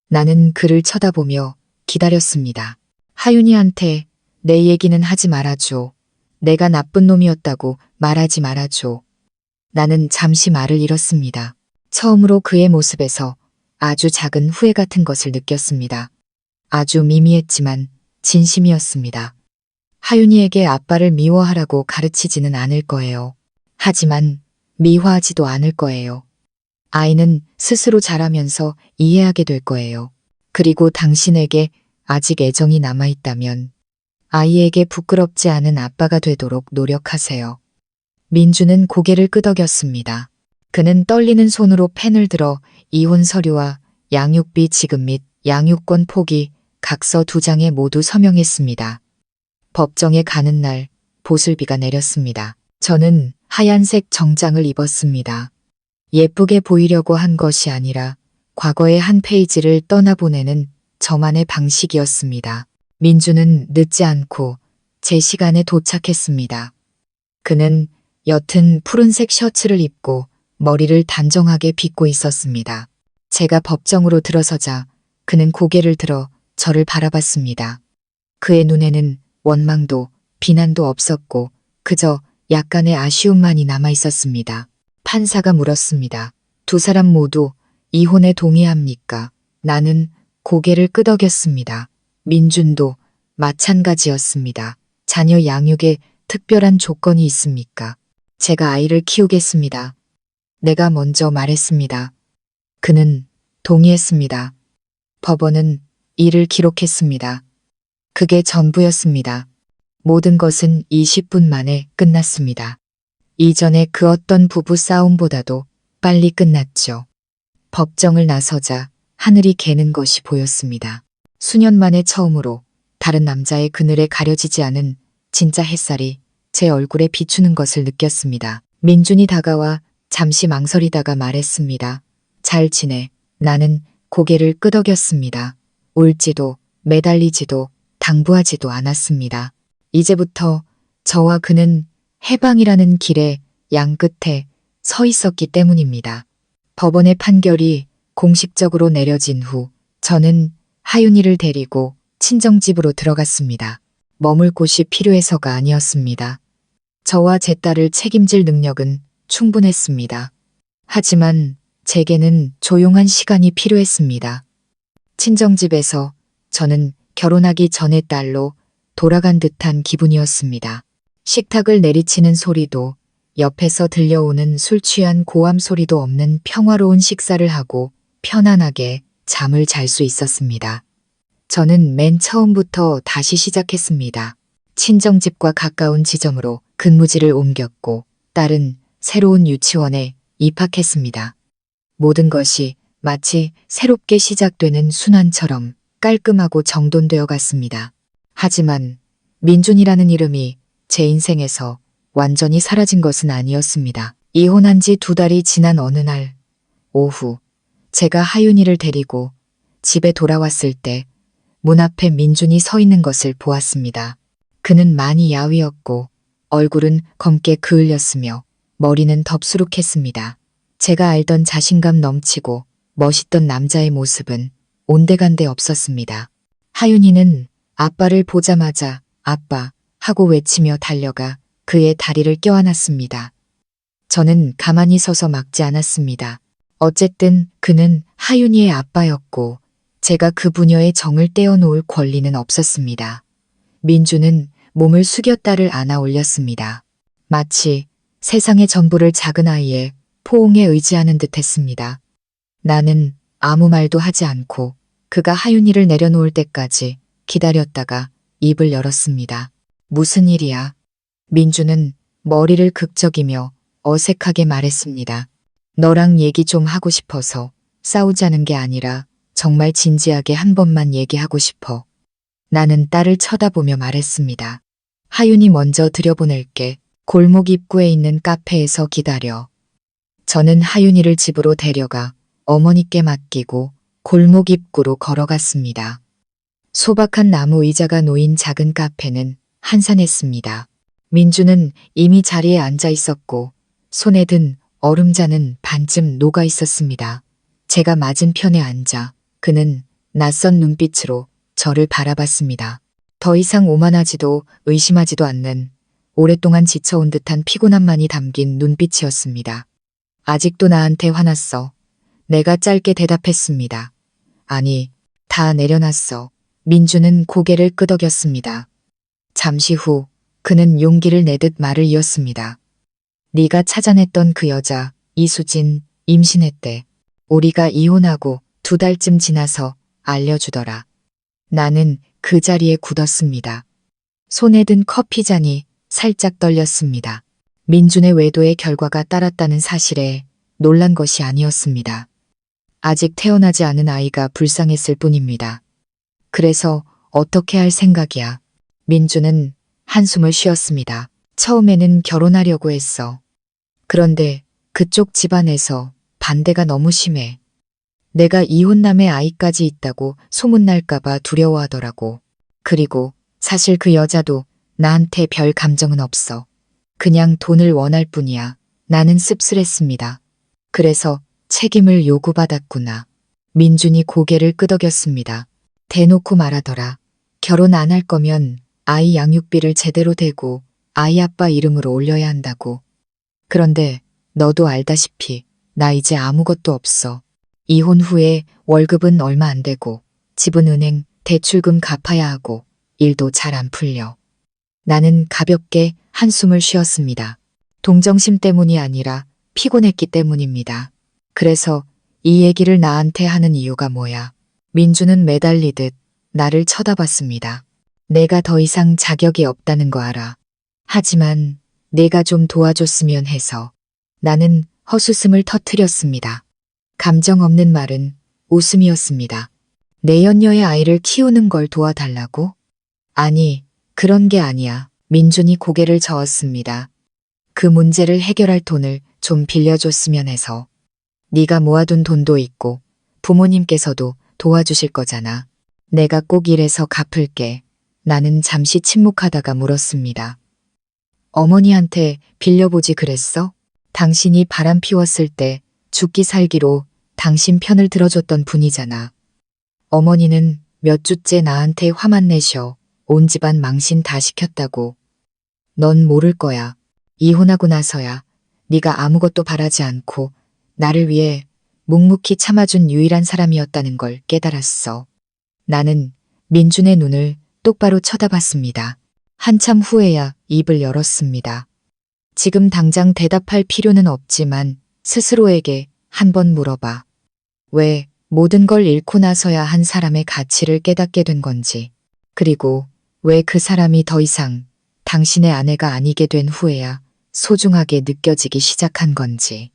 나는 그를 쳐다보며 기다렸습니다. 하윤이한테 내 얘기는 하지 말아줘. 내가 나쁜 놈이었다고 말하지 말아줘. 나는 잠시 말을 잃었습니다. 처음으로 그의 모습에서 아주 작은 후회 같은 것을 느꼈습니다. 아주 미미했지만 진심이었습니다. 하윤이에게 아빠를 미워하라고 가르치지는 않을 거예요. 하지만 미화하지도 않을 거예요. 아이는 스스로 자라면서 이해하게 될 거예요. 그리고 당신에게 아직 애정이 남아있다면 아이에게 부끄럽지 않은 아빠가 되도록 노력하세요. 민주는 고개를 끄덕였습니다. 그는 떨리는 손으로 펜을 들어 이혼 서류와 양육비 지급 및 양육권 포기 각서 2장에 모두 서명했습니다. 법정에 가는 날 보슬비가 내렸습니다. 저는 하얀색 정장을 입었습니다. 예쁘게 보이려고 한 것이 아니라 과거의 한 페이지를 떠나보내는 저만의 방식이었습니다. 민주는 늦지 않고 제 시간에 도착했습니다. 그는 옅은 푸른색 셔츠를 입고 머리를 단정하게 빗고 있었습니다. 제가 법정으로 들어서자 그는 고개를 들어 저를 바라봤습니다. 그의 눈에는 원망도 비난도 없었고 그저 약간의 아쉬움만이 남아 있었습니다. 판사가 물었습니다. 2 사람 모두 이혼에 동의합니까? 나는 고개를 끄덕였습니다. 민준도 마찬가지였습니다. 자녀 양육에 특별한 조건이 있습니까? 제가 아이를 키우겠습니다. 내가 먼저 말했습니다. 그는 동의했습니다. 법원은 이를 기록했습니다. 그게 전부였습니다. 모든 것은 20분 만에 끝났습니다. 이전의 그 어떤 부부 싸움보다도 빨리 끝났죠. 법정을 나서자 하늘이 개는 것이 보였습니다. 수년 만에 처음으로 다른 남자의 그늘에 가려지지 않은 진짜 햇살이 제 얼굴에 비추는 것을 느꼈습니다. 민준이 다가와 잠시 망설이다가 말했습니다. 잘 지내. 나는 고개를 끄덕였습니다. 울지도 매달리지도 당부하지도 않았습니다. 이제부터 저와 그는 해방이라는 길의 양 끝에 서 있었기 때문입니다. 법원의 판결이 공식적으로 내려진 후 저는 하윤이를 데리고 친정집으로 들어갔습니다. 머물 곳이 필요해서가 아니었습니다. 저와 제 딸을 책임질 능력은 충분했습니다. 하지만 제게는 조용한 시간이 필요했습니다. 친정집에서 저는 결혼하기 전의 딸로 돌아간 듯한 기분이었습니다. 식탁을 내리치는 소리도 옆에서 들려오는 술 취한 고함 소리도 없는 평화로운 식사를 하고 편안하게 잠을 잘 수 있었습니다. 저는 맨 처음부터 다시 시작했습니다. 친정집과 가까운 지점으로 근무지를 옮겼고 딸은 새로운 유치원에 입학했습니다. 모든 것이 마치 새롭게 시작되는 순환처럼 깔끔하고 정돈되어 갔습니다. 하지만 민준이라는 이름이 제 인생에서 완전히 사라진 것은 아니었습니다. 이혼한 지 2달이 지난 어느 날 오후 제가 하윤이를 데리고 집에 돌아왔을 때 문 앞에 민준이 서 있는 것을 보았습니다. 그는 많이 야위었고 얼굴은 검게 그을렸으며 머리는 덥수룩했습니다. 제가 알던 자신감 넘치고 멋있던 남자의 모습은 온데간데 없었습니다. 하윤이는 아빠를 보자마자 아빠 하고 외치며 달려가 그의 다리를 껴안았습니다. 저는 가만히 서서 막지 않았습니다. 어쨌든 그는 하윤이의 아빠였고 제가 그 부녀의 정을 떼어놓을 권리는 없었습니다. 민주는 몸을 숙여 딸을 안아 올렸습니다. 마치 세상의 전부를 작은 아이의 포옹에 의지하는 듯 했습니다. 나는 아무 말도 하지 않고 그가 하윤이를 내려놓을 때까지 기다렸다가 입을 열었습니다. 무슨 일이야? 민주는 머리를 극적이며 어색하게 말했습니다. 너랑 얘기 좀 하고 싶어서 싸우자는 게 아니라 정말 진지하게 한 번만 얘기하고 싶어. 나는 딸을 쳐다보며 말했습니다. 하윤이 먼저 들여보낼게. 골목 입구에 있는 카페에서 기다려. 저는 하윤이를 집으로 데려가 어머니께 맡기고 골목 입구로 걸어갔습니다. 소박한 나무 의자가 놓인 작은 카페는 한산했습니다. 민주는 이미 자리에 앉아 있었고 손에 든 얼음잔은 반쯤 녹아 있었습니다. 제가 맞은편에 앉아 그는 낯선 눈빛으로 저를 바라봤습니다. 더 이상 오만하지도 의심하지도 않는 오랫동안 지쳐온 듯한 피곤함만이 담긴 눈빛이었습니다. 아직도 나한테 화났어. 내가 짧게 대답했습니다. 아니, 다 내려놨어. 민주는 고개를 끄덕였습니다. 잠시 후 그는 용기를 내듯 말을 이었습니다. 네가 찾아냈던 그 여자 이수진 임신했대. 우리가 이혼하고 2달쯤 지나서 알려주더라. 나는 그 자리에 굳었습니다. 손에 든 커피잔이 살짝 떨렸습니다. 민준의 외도의 결과가 따랐다는 사실에 놀란 것이 아니었습니다. 아직 태어나지 않은 아이가 불쌍했을 뿐입니다. 그래서 어떻게 할 생각이야? 민준은 한숨을 쉬었습니다. 처음에는 결혼하려고 했어. 그런데 그쪽 집안에서 반대가 너무 심해. 내가 이혼남의 아이까지 있다고 소문날까봐 두려워하더라고. 그리고 사실 그 여자도 나한테 별 감정은 없어. 그냥 돈을 원할 뿐이야. 나는 씁쓸했습니다. 그래서 책임을 요구받았구나. 민준이 고개를 끄덕였습니다. 대놓고 말하더라. 결혼 안 할 거면 아이 양육비를 제대로 대고 아이 아빠 이름으로 올려야 한다고. 그런데 너도 알다시피 나 이제 아무것도 없어. 이혼 후에 월급은 얼마 안 되고 집은 은행 대출금 갚아야 하고 일도 잘 안 풀려. 나는 가볍게 한숨을 쉬었습니다. 동정심 때문이 아니라 피곤했기 때문입니다. 그래서 이 얘기를 나한테 하는 이유가 뭐야? 민주는 매달리듯 나를 쳐다봤습니다. 내가 더 이상 자격이 없다는 거 알아. 하지만 내가 좀 도와줬으면 해서. 나는 헛웃음을 터뜨렸습니다. 감정 없는 말은 웃음이었습니다. 내연녀의 아이를 키우는 걸 도와달라고? 아니, 그런 게 아니야. 민준이 고개를 저었습니다. 그 문제를 해결할 돈을 좀 빌려줬으면 해서. 네가 모아둔 돈도 있고 부모님께서도 도와주실 거잖아. 내가 꼭 이래서 갚을게. 나는 잠시 침묵하다가 물었습니다. 어머니한테 빌려보지 그랬어? 당신이 바람 피웠을 때 죽기 살기로 당신 편을 들어줬던 분이잖아. 어머니는 몇 주째 나한테 화만 내셔. 온 집안 망신 다 시켰다고. 넌 모를 거야. 이혼하고 나서야 네가 아무것도 바라지 않고 나를 위해 묵묵히 참아준 유일한 사람이었다는 걸 깨달았어. 나는 민준의 눈을 똑바로 쳐다봤습니다. 한참 후에야 입을 열었습니다. 지금 당장 대답할 필요는 없지만 스스로에게 한번 물어봐. 왜 모든 걸 잃고 나서야 한 사람의 가치를 깨닫게 된 건지, 그리고 왜 그 사람이 더 이상 당신의 아내가 아니게 된 후에야 소중하게 느껴지기 시작한 건지.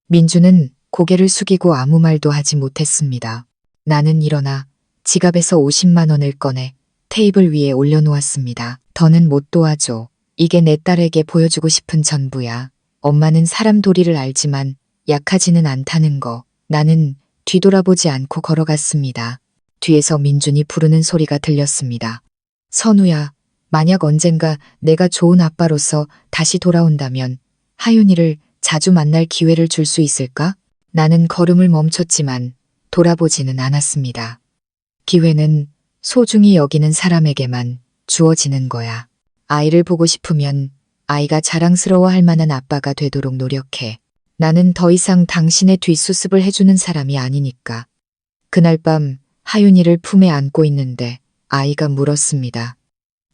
민주는 고개를 숙이고 아무 말도 하지 못했습니다. 나는 일어나 지갑에서 50만 원을 꺼내 테이블 위에 올려놓았습니다. 더는 못 도와줘. 이게 내 딸에게 보여주고 싶은 전부야. 엄마는 사람 도리를 알지만 약하지는 않다는 거. 나는 뒤돌아보지 않고 걸어갔습니다. 뒤에서 민준이 부르는 소리가 들렸습니다. 선우야, 만약 언젠가 내가 좋은 아빠로서 다시 돌아온다면 하윤이를 자주 만날 기회를 줄 수 있을까? 나는 걸음을 멈췄지만 돌아보지는 않았습니다. 기회는 소중히 여기는 사람에게만 주어지는 거야. 아이를 보고 싶으면 아이가 자랑스러워할 만한 아빠가 되도록 노력해. 나는 더 이상 당신의 뒷수습을 해주는 사람이 아니니까. 그날 밤 하윤이를 품에 안고 있는데 아이가 물었습니다.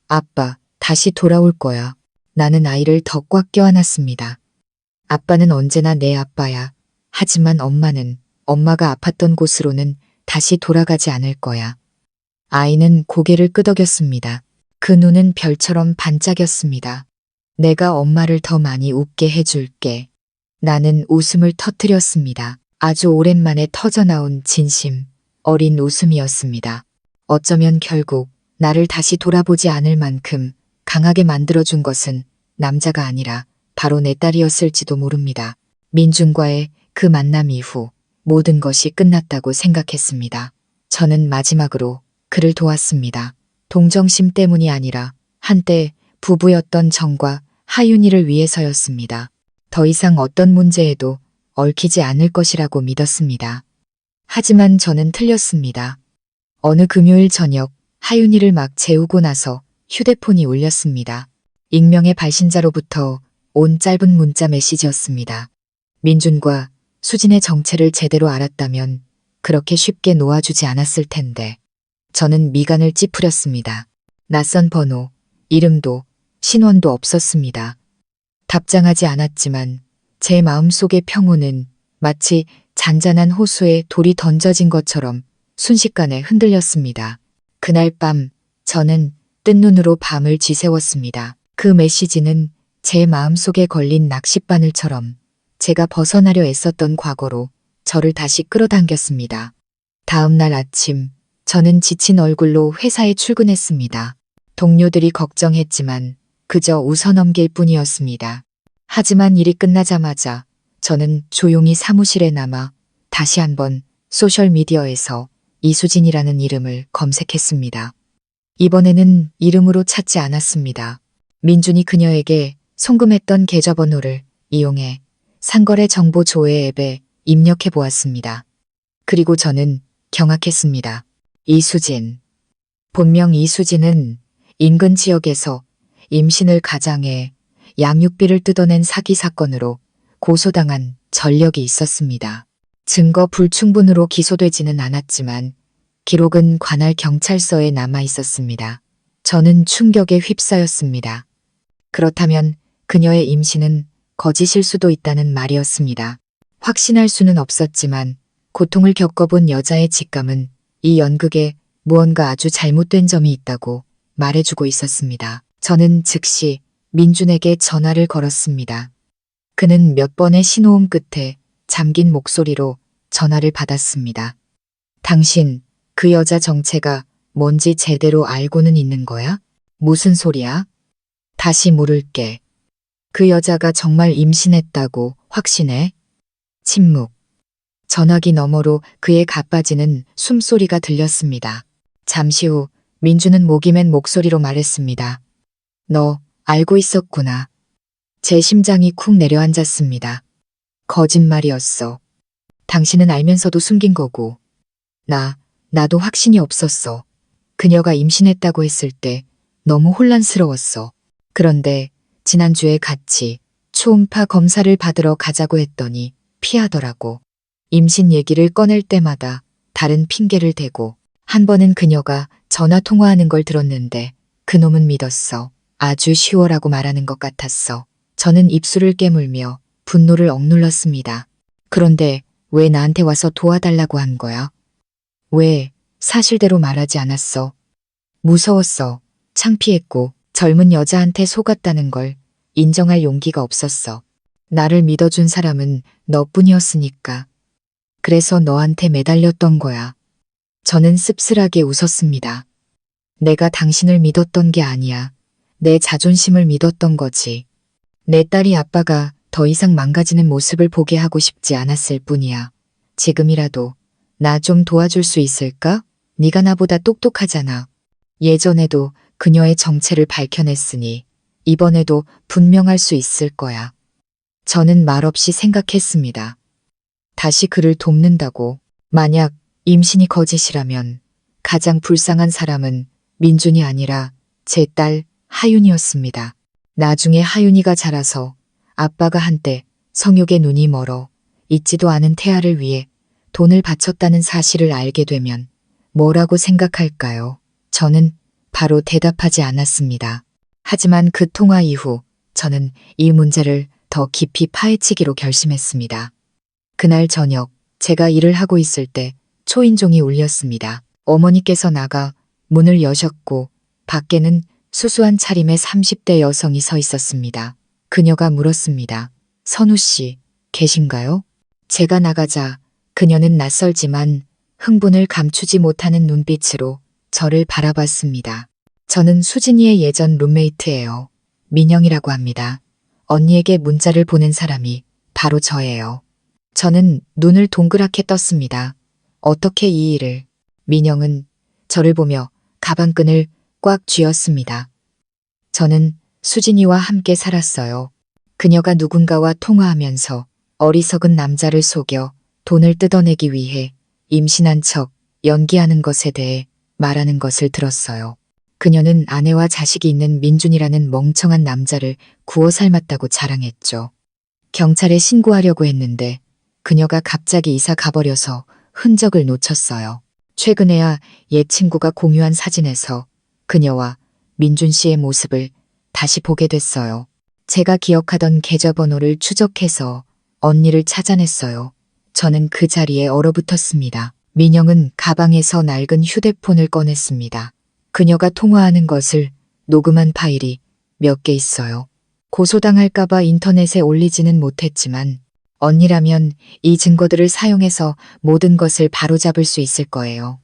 아빠, 다시 돌아올 거야. 나는 아이를 더 꽉 껴안았습니다. 아빠는 언제나 내 아빠야. 하지만 엄마는 엄마가 아팠던 곳으로는 다시 돌아가지 않을 거야. 아이는 고개를 끄덕였습니다. 그 눈은 별처럼 반짝였습니다. 내가 엄마를 더 많이 웃게 해줄게. 나는 웃음을 터뜨렸습니다. 아주 오랜만에 터져나온 진심, 어린 웃음이었습니다. 어쩌면 결국 나를 다시 돌아보지 않을 만큼 강하게 만들어준 것은 남자가 아니라 바로 내 딸이었을지도 모릅니다. 민준과의 그 만남 이후 모든 것이 끝났다고 생각했습니다. 저는 마지막으로 그를 도왔습니다. 동정심 때문이 아니라 한때 부부였던 정과 하윤이를 위해서였습니다. 더 이상 어떤 문제에도 얽히지 않을 것이라고 믿었습니다. 하지만 저는 틀렸습니다. 어느 금요일 저녁 하윤이를 막 재우고 나서 휴대폰이 울렸습니다. 익명의 발신자로부터 온 짧은 문자 메시지였습니다. 민준과 수진의 정체를 제대로 알았다면 그렇게 쉽게 놓아주지 않았을 텐데. 저는 미간을 찌푸렸습니다. 낯선 번호, 이름도 신원도 없었습니다. 답장하지 않았지만 제 마음속의 평온은 마치 잔잔한 호수에 돌이 던져진 것처럼 순식간에 흔들렸습니다. 그날 밤 저는 뜬 눈으로 밤을 지새웠습니다. 그 메시지는 제 마음속에 걸린 낚싯바늘처럼 제가 벗어나려 애썼던 과거로 저를 다시 끌어당겼습니다. 다음 날 아침 저는 지친 얼굴로 회사에 출근했습니다. 동료들이 걱정했지만 그저 웃어넘길 뿐이었습니다. 하지만 일이 끝나자마자 저는 조용히 사무실에 남아 다시 한번 소셜미디어에서 이수진이라는 이름을 검색했습니다. 이번에는 이름으로 찾지 않았습니다. 민준이 그녀에게 송금했던 계좌번호를 이용해 상거래 정보 조회 앱에 입력해 보았습니다. 그리고 저는 경악했습니다. 이수진. 본명 이수진은 인근 지역에서 임신을 가장해 양육비를 뜯어낸 사기 사건으로 고소당한 전력이 있었습니다. 증거 불충분으로 기소되지는 않았지만 기록은 관할 경찰서에 남아 있었습니다. 저는 충격에 휩싸였습니다. 그렇다면 그녀의 임신은 거짓일 수도 있다는 말이었습니다. 확신할 수는 없었지만 고통을 겪어본 여자의 직감은 이 연극에 무언가 아주 잘못된 점이 있다고 말해주고 있었습니다. 저는 즉시 민준에게 전화를 걸었습니다. 그는 몇 번의 신호음 끝에 잠긴 목소리로 전화를 받았습니다. 당신, 그 여자 정체가 뭔지 제대로 알고는 있는 거야? 무슨 소리야? 다시 물을게. 그 여자가 정말 임신했다고 확신해? 침묵. 전화기 너머로 그의 가빠지는 숨소리가 들렸습니다. 잠시 후 민주는 목이 맨 목소리로 말했습니다. 너 알고 있었구나. 제 심장이 쿵 내려앉았습니다. 거짓말이었어. 당신은 알면서도 숨긴 거고. 나도 확신이 없었어. 그녀가 임신했다고 했을 때 너무 혼란스러웠어. 그런데 지난주에 같이 초음파 검사를 받으러 가자고 했더니 피하더라고. 임신 얘기를 꺼낼 때마다 다른 핑계를 대고 한 번은 그녀가 전화 통화하는 걸 들었는데 그놈은 믿었어. 아주 쉬워라고 말하는 것 같았어. 저는 입술을 깨물며 분노를 억눌렀습니다. 그런데 왜 나한테 와서 도와달라고 한 거야? 왜 사실대로 말하지 않았어? 무서웠어. 창피했고 젊은 여자한테 속았다는 걸 인정할 용기가 없었어. 나를 믿어준 사람은 너뿐이었으니까. 그래서 너한테 매달렸던 거야. 저는 씁쓸하게 웃었습니다. 내가 당신을 믿었던 게 아니야. 내 자존심을 믿었던 거지. 내 딸이 아빠가 더 이상 망가지는 모습을 보게 하고 싶지 않았을 뿐이야. 지금이라도 나 좀 도와줄 수 있을까? 네가 나보다 똑똑하잖아. 예전에도 그녀의 정체를 밝혀냈으니 이번에도 분명할 수 있을 거야. 저는 말없이 생각했습니다. 다시 그를 돕는다고. 만약 임신이 거짓이라면 가장 불쌍한 사람은 민준이 아니라 제 딸 하윤이었습니다. 나중에 하윤이가 자라서 아빠가 한때 성욕에 눈이 멀어 있지도 않은 태아를 위해 돈을 바쳤다는 사실을 알게 되면 뭐라고 생각할까요? 저는 바로 대답하지 않았습니다. 하지만 그 통화 이후 저는 이 문제를 더 깊이 파헤치기로 결심했습니다. 그날 저녁 제가 일을 하고 있을 때 초인종이 울렸습니다. 어머니께서 나가 문을 여셨고 밖에는 수수한 차림의 30대 여성이 서 있었습니다. 그녀가 물었습니다. 선우 씨, 계신가요? 제가 나가자 그녀는 낯설지만 흥분을 감추지 못하는 눈빛으로 저를 바라봤습니다. 저는 수진이의 예전 룸메이트예요. 민영이라고 합니다. 언니에게 문자를 보낸 사람이 바로 저예요. 저는 눈을 동그랗게 떴습니다. 어떻게 이 일을? 민영은 저를 보며 가방끈을 꽉 쥐었습니다. 저는 수진이와 함께 살았어요. 그녀가 누군가와 통화하면서 어리석은 남자를 속여 돈을 뜯어내기 위해 임신한 척 연기하는 것에 대해 말하는 것을 들었어요. 그녀는 아내와 자식이 있는 민준이라는 멍청한 남자를 구워 삶았다고 자랑했죠. 경찰에 신고하려고 했는데 그녀가 갑자기 이사 가버려서 흔적을 놓쳤어요. 최근에야 옛 친구가 공유한 사진에서 그녀와 민준 씨의 모습을 다시 보게 됐어요. 제가 기억하던 계좌번호를 추적해서 언니를 찾아냈어요. 저는 그 자리에 얼어붙었습니다. 민영은 가방에서 낡은 휴대폰을 꺼냈습니다. 그녀가 통화하는 것을 녹음한 파일이 몇 개 있어요. 고소당할까봐 인터넷에 올리지는 못했지만 언니라면 이 증거들을 사용해서 모든 것을 바로잡을 수 있을 거예요.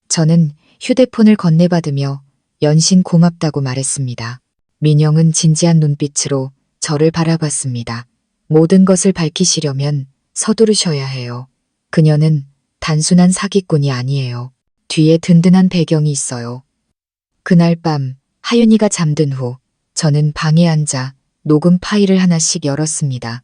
저는 휴대폰을 건네받으며 연신 고맙다고 말했습니다. 민영은 진지한 눈빛으로 저를 바라봤습니다. 모든 것을 밝히시려면 서두르셔야 해요. 그녀는 단순한 사기꾼이 아니에요. 뒤에 든든한 배경이 있어요. 그날 밤 하윤이가 잠든 후 저는 방에 앉아 녹음 파일을 하나씩 열었습니다.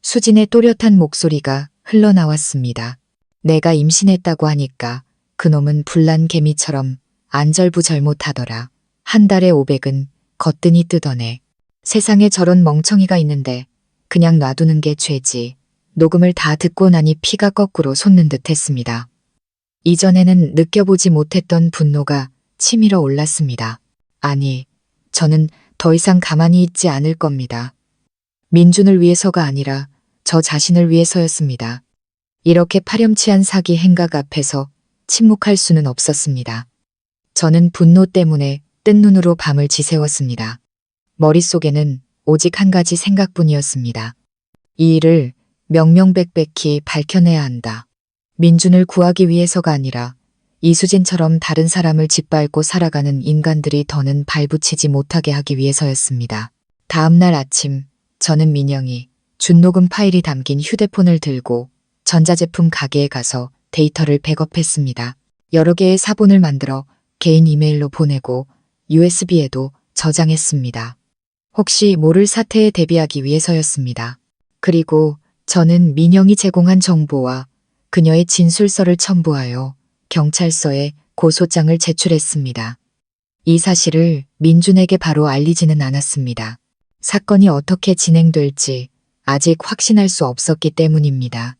수진의 또렷한 목소리가 흘러나왔습니다. 내가 임신했다고 하니까 그놈은 불난 개미처럼 안절부절 못하더라. 한 달에 500은 거뜬히 뜯어내. 세상에 저런 멍청이가 있는데 그냥 놔두는 게 죄지. 녹음을 다 듣고 나니 피가 거꾸로 솟는 듯 했습니다. 이전에는 느껴보지 못했던 분노가 치밀어 올랐습니다. 아니, 저는 더 이상 가만히 있지 않을 겁니다. 민준을 위해서가 아니라 저 자신을 위해서였습니다. 이렇게 파렴치한 사기 행각 앞에서 침묵할 수는 없었습니다. 저는 분노 때문에 뜬 눈으로 밤을 지새웠습니다. 머릿속에는 오직 한 가지 생각뿐이었습니다. 이 일을 명명백백히 밝혀내야 한다. 민준을 구하기 위해서가 아니라 이수진처럼 다른 사람을 짓밟고 살아가는 인간들이 더는 발붙이지 못하게 하기 위해서였습니다. 다음 날 아침 저는 민영이 준 녹음 파일이 담긴 휴대폰을 들고 전자제품 가게에 가서 데이터를 백업했습니다. 여러 개의 사본을 만들어 개인 이메일로 보내고 USB에도 저장했습니다. 혹시 모를 사태에 대비하기 위해서였습니다. 그리고 저는 민영이 제공한 정보와 그녀의 진술서를 첨부하여 경찰서에 고소장을 제출했습니다. 이 사실을 민준에게 바로 알리지는 않았습니다. 사건이 어떻게 진행될지 아직 확신할 수 없었기 때문입니다.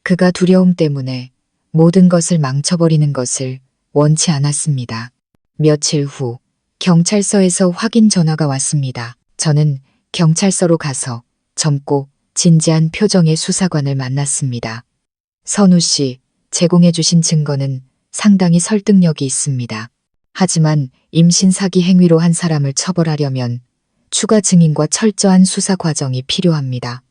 그가 두려움 때문에 모든 것을 망쳐버리는 것을 원치 않았습니다. 며칠 후 경찰서에서 확인 전화가 왔습니다. 저는 경찰서로 가서 젊고 진지한 표정의 수사관을 만났습니다. 선우 씨, 제공해 주신 증거는 상당히 설득력이 있습니다. 하지만 임신 사기 행위로 한 사람을 처벌하려면 추가 증인과 철저한 수사 과정이 필요합니다.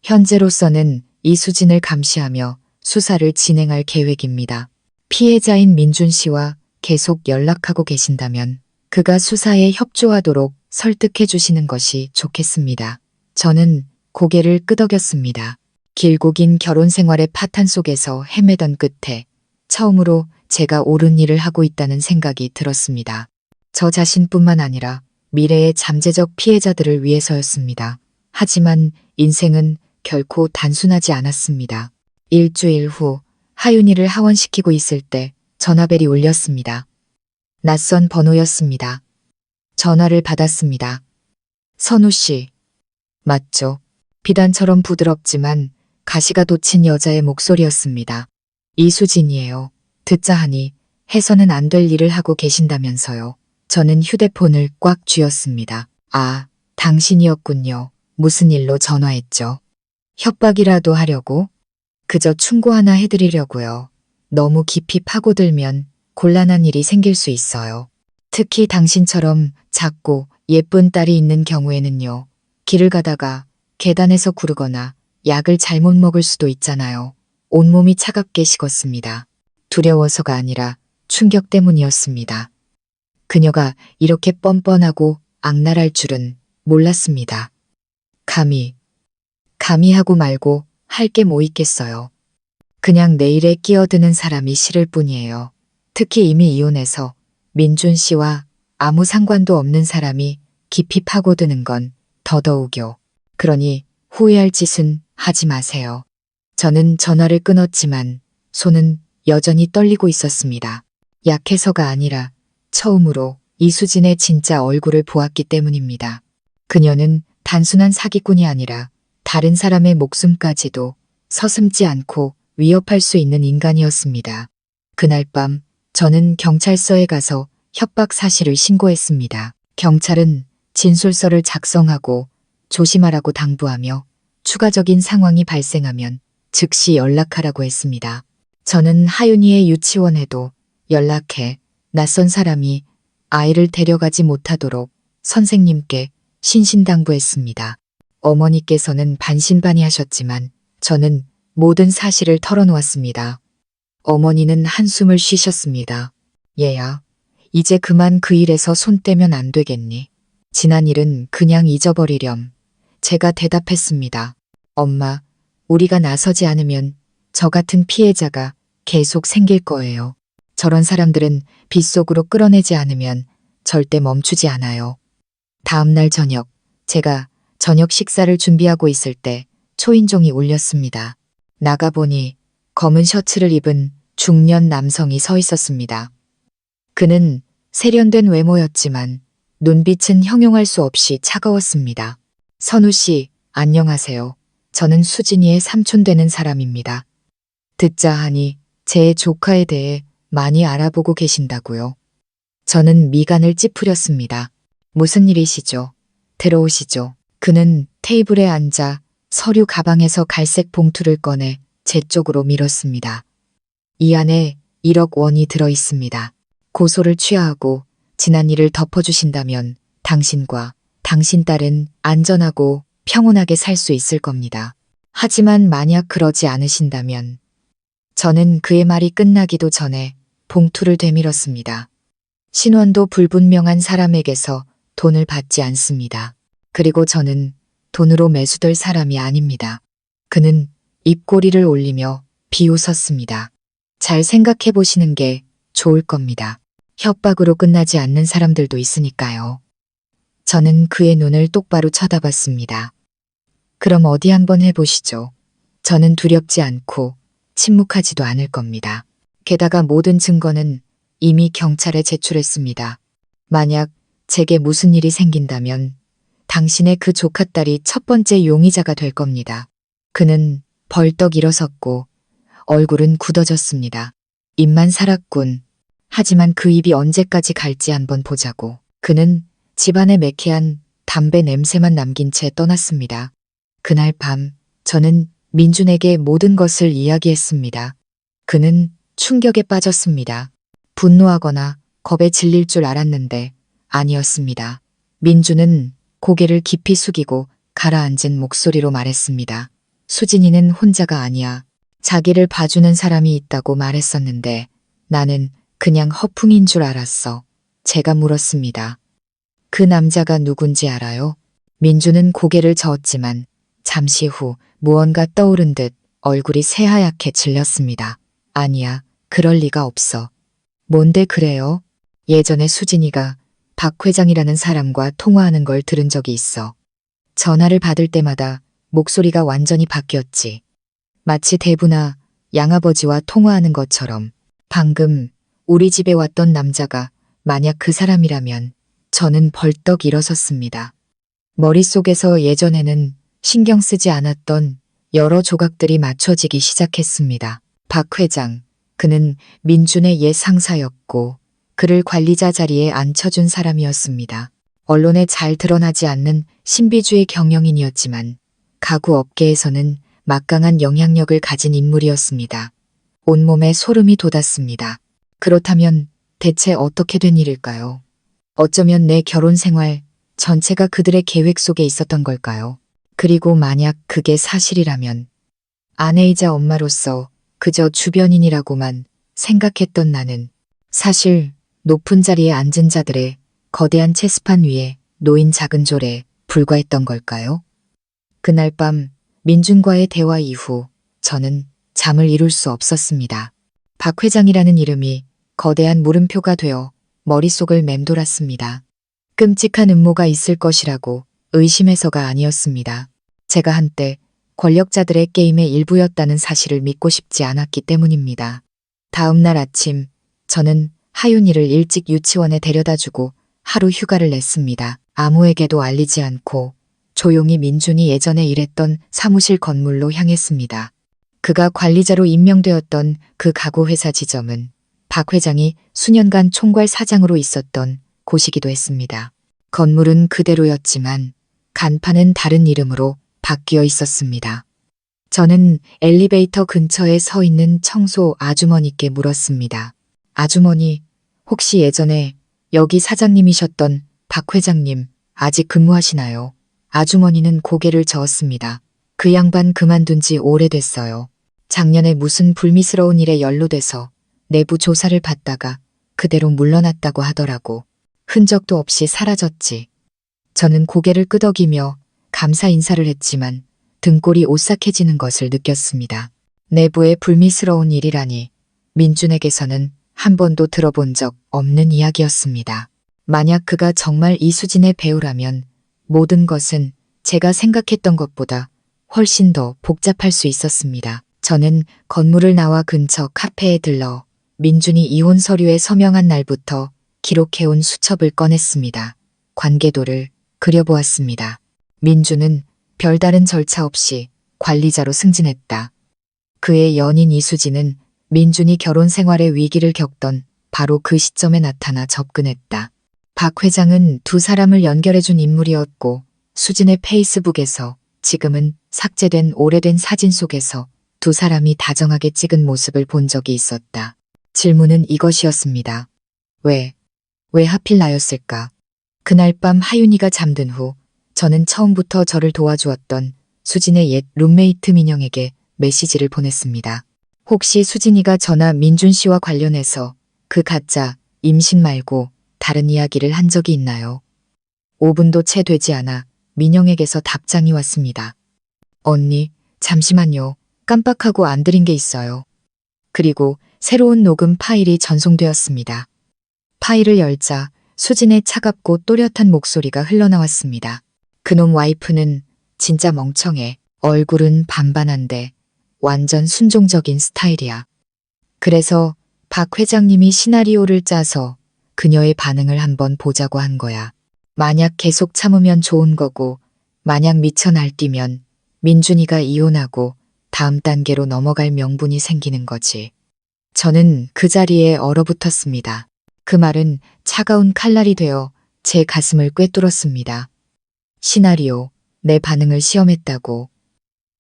현재로서는 이수진을 감시하며 수사를 진행할 계획입니다. 피해자인 민준 씨와 계속 연락하고 계신다면 그가 수사에 협조하도록 설득해 주시는 것이 좋겠습니다. 저는 고개를 끄덕였습니다. 길고 긴 결혼 생활의 파탄 속에서 헤매던 끝에 처음으로 제가 옳은 일을 하고 있다는 생각이 들었습니다. 저 자신뿐만 아니라 미래의 잠재적 피해자들을 위해서였습니다. 하지만 인생은 결코 단순하지 않았습니다. 일주일 후 하윤이를 하원시키고 있을 때 전화벨이 울렸습니다. 낯선 번호였습니다. 전화를 받았습니다. 선우 씨. 맞죠? 비단처럼 부드럽지만 가시가 돋친 여자의 목소리였습니다. 이수진이에요. 듣자 하니 해서는 안 될 일을 하고 계신다면서요. 저는 휴대폰을 꽉 쥐었습니다. 아, 당신이었군요. 무슨 일로 전화했죠? 협박이라도 하려고? 그저 충고 하나 해드리려고요. 너무 깊이 파고들면 곤란한 일이 생길 수 있어요. 특히 당신처럼 작고 예쁜 딸이 있는 경우에는요. 길을 가다가 계단에서 구르거나 약을 잘못 먹을 수도 있잖아요. 온몸이 차갑게 식었습니다. 두려워서가 아니라 충격 때문이었습니다. 그녀가 이렇게 뻔뻔하고 악랄할 줄은 몰랐습니다. 감히 하고 말고 할 게 뭐 있겠어요. 그냥 내 일에 끼어드는 사람이 싫을 뿐이에요. 특히 이미 이혼해서 민준 씨와 아무 상관도 없는 사람이 깊이 파고드는 건 더더욱요. 그러니 후회할 짓은 하지 마세요. 저는 전화를 끊었지만 손은 여전히 떨리고 있었습니다. 약해서가 아니라 처음으로 이수진의 진짜 얼굴을 보았기 때문입니다. 그녀는 단순한 사기꾼이 아니라 다른 사람의 목숨까지도 서슴지 않고 위협할 수 있는 인간이었습니다. 그날 밤 저는 경찰서에 가서 협박 사실을 신고했습니다. 경찰은 진술서를 작성하고 조심하라고 당부하며 추가적인 상황이 발생하면 즉시 연락하라고 했습니다. 저는 하윤이의 유치원에도 연락해 낯선 사람이 아이를 데려가지 못하도록 선생님께 신신당부했습니다. 어머니께서는 반신반의하셨지만 저는 모든 사실을 털어놓았습니다. 어머니는 한숨을 쉬셨습니다. 얘야, 이제 그만 그 일에서 손 떼면 안 되겠니? 지난 일은 그냥 잊어버리렴. 제가 대답했습니다. 엄마, 우리가 나서지 않으면 저 같은 피해자가 계속 생길 거예요. 저런 사람들은 빗속으로 끌어내지 않으면 절대 멈추지 않아요. 다음 날 저녁, 제가 저녁 식사를 준비하고 있을 때 초인종이 울렸습니다. 나가보니 검은 셔츠를 입은 중년 남성이 서 있었습니다. 그는 세련된 외모였지만 눈빛은 형용할 수 없이 차가웠습니다. 선우 씨, 안녕하세요. 저는 수진이의 삼촌 되는 사람입니다. 듣자 하니 제 조카에 대해 많이 알아보고 계신다고요. 저는 미간을 찌푸렸습니다. 무슨 일이시죠? 들어오시죠. 그는 테이블에 앉아 서류 가방에서 갈색 봉투를 꺼내 제 쪽으로 밀었습니다. 이 안에 1억 원이 들어 있습니다. 고소를 취하하고 지난 일을 덮어주신다면 당신과 당신 딸은 안전하고 평온하게 살 수 있을 겁니다. 하지만 만약 그러지 않으신다면 저는 그의 말이 끝나기도 전에 봉투를 되밀었습니다. 신원도 불분명한 사람에게서 돈을 받지 않습니다. 그리고 저는 돈으로 매수될 사람이 아닙니다. 그는 입꼬리를 올리며 비웃었습니다. 잘 생각해 보시는 게 좋을 겁니다. 협박으로 끝나지 않는 사람들도 있으니까요. 저는 그의 눈을 똑바로 쳐다봤습니다. 그럼 어디 한번 해보시죠. 저는 두렵지 않고 침묵하지도 않을 겁니다. 게다가 모든 증거는 이미 경찰에 제출했습니다. 만약 제게 무슨 일이 생긴다면 당신의 그 조카딸이 첫 번째 용의자가 될 겁니다. 그는 벌떡 일어섰고 얼굴은 굳어졌습니다. 입만 살았군. 하지만 그 입이 언제까지 갈지 한번 보자고. 그는 집안에 매캐한 담배 냄새만 남긴 채 떠났습니다. 그날 밤 저는 민준에게 모든 것을 이야기했습니다. 그는 충격에 빠졌습니다. 분노하거나 겁에 질릴 줄 알았는데 아니었습니다. 민준은 고개를 깊이 숙이고 가라앉은 목소리로 말했습니다. 수진이는 혼자가 아니야. 자기를 봐주는 사람이 있다고 말했었는데 나는 그냥 허풍인 줄 알았어. 제가 물었습니다. 그 남자가 누군지 알아요? 민준은 고개를 저었지만 잠시 후 무언가 떠오른 듯 얼굴이 새하얗게 질렸습니다. 아니야, 그럴 리가 없어. 뭔데 그래요? 예전에 수진이가 박 회장이라는 사람과 통화하는 걸 들은 적이 있어. 전화를 받을 때마다 목소리가 완전히 바뀌었지. 마치 대부나 양아버지와 통화하는 것처럼. 방금 우리 집에 왔던 남자가 만약 그 사람이라면 저는 벌떡 일어섰습니다. 머릿속에서 예전에는 신경 쓰지 않았던 여러 조각들이 맞춰지기 시작했습니다. 박 회장, 그는 민준의 옛 상사였고 그를 관리자 자리에 앉혀준 사람이었습니다. 언론에 잘 드러나지 않는 신비주의 경영인이었지만 가구 업계에서는 막강한 영향력을 가진 인물이었습니다. 온몸에 소름이 돋았습니다. 그렇다면 대체 어떻게 된 일일까요? 어쩌면 내 결혼 생활 전체가 그들의 계획 속에 있었던 걸까요? 그리고 만약 그게 사실이라면 아내이자 엄마로서 그저 주변인이라고만 생각했던 나는 사실 높은 자리에 앉은 자들의 거대한 체스판 위에 놓인 작은 졸에 불과했던 걸까요? 그날 밤 민준과의 대화 이후 저는 잠을 이룰 수 없었습니다. 박 회장이라는 이름이 거대한 물음표가 되어 머릿속을 맴돌았습니다. 끔찍한 음모가 있을 것이라고 의심해서가 아니었습니다. 제가 한때 권력자들의 게임의 일부였다는 사실을 믿고 싶지 않았기 때문입니다. 다음 날 아침 저는 하윤이를 일찍 유치원에 데려다주고 하루 휴가를 냈습니다. 아무에게도 알리지 않고 조용히 민준이 예전에 일했던 사무실 건물로 향했습니다. 그가 관리자로 임명되었던 그 가구 회사 지점은 박 회장이 수년간 총괄 사장으로 있었던 곳이기도 했습니다. 건물은 그대로였지만 간판은 다른 이름으로 바뀌어 있었습니다. 저는 엘리베이터 근처에 서 있는 청소 아주머니께 물었습니다. 아주머니, 혹시 예전에 여기 사장님이셨던 박 회장님 아직 근무하시나요? 아주머니는 고개를 저었습니다. 그 양반 그만둔 지 오래됐어요. 작년에 무슨 불미스러운 일에 연루돼서 내부 조사를 받다가 그대로 물러났다고 하더라고. 흔적도 없이 사라졌지. 저는 고개를 끄덕이며 감사 인사를 했지만 등골이 오싹해지는 것을 느꼈습니다. 내부에 불미스러운 일이라니 민준에게서는 한 번도 들어본 적 없는 이야기였습니다. 만약 그가 정말 이수진의 배우라면 모든 것은 제가 생각했던 것보다 훨씬 더 복잡할 수 있었습니다. 저는 건물을 나와 근처 카페에 들러 민준이 이혼 서류에 서명한 날부터 기록해온 수첩을 꺼냈습니다. 관계도를 그려보았습니다. 민준은 별다른 절차 없이 관리자로 승진했다. 그의 연인 이수진은 민준이 결혼 생활에 위기를 겪던 바로 그 시점에 나타나 접근했다. 박 회장은 두 사람을 연결해준 인물이었고 수진의 페이스북에서 지금은 삭제된 오래된 사진 속에서 두 사람이 다정하게 찍은 모습을 본 적이 있었다. 질문은 이것이었습니다. 왜 하필 나였을까? 그날 밤 하윤이가 잠든 후 저는 처음부터 저를 도와주었던 수진의 옛 룸메이트 민영에게 메시지를 보냈습니다. 혹시 수진이가 저나 민준 씨와 관련해서 그 가짜 임신 말고 다른 이야기를 한 적이 있나요? 5분도 채 되지 않아 민영에게서 답장이 왔습니다. 언니, 잠시만요. 깜빡하고 안 드린 게 있어요. 그리고 새로운 녹음 파일이 전송되었습니다. 파일을 열자 수진의 차갑고 또렷한 목소리가 흘러나왔습니다. 그놈 와이프는 진짜 멍청해. 얼굴은 반반한데 완전 순종적인 스타일이야. 그래서 박 회장님이 시나리오를 짜서 그녀의 반응을 한번 보자고 한 거야. 만약 계속 참으면 좋은 거고 만약 미쳐 날뛰면 민준이가 이혼하고 다음 단계로 넘어갈 명분이 생기는 거지. 저는 그 자리에 얼어붙었습니다. 그 말은 차가운 칼날이 되어 제 가슴을 꿰뚫었습니다. 시나리오, 내 반응을 시험했다고.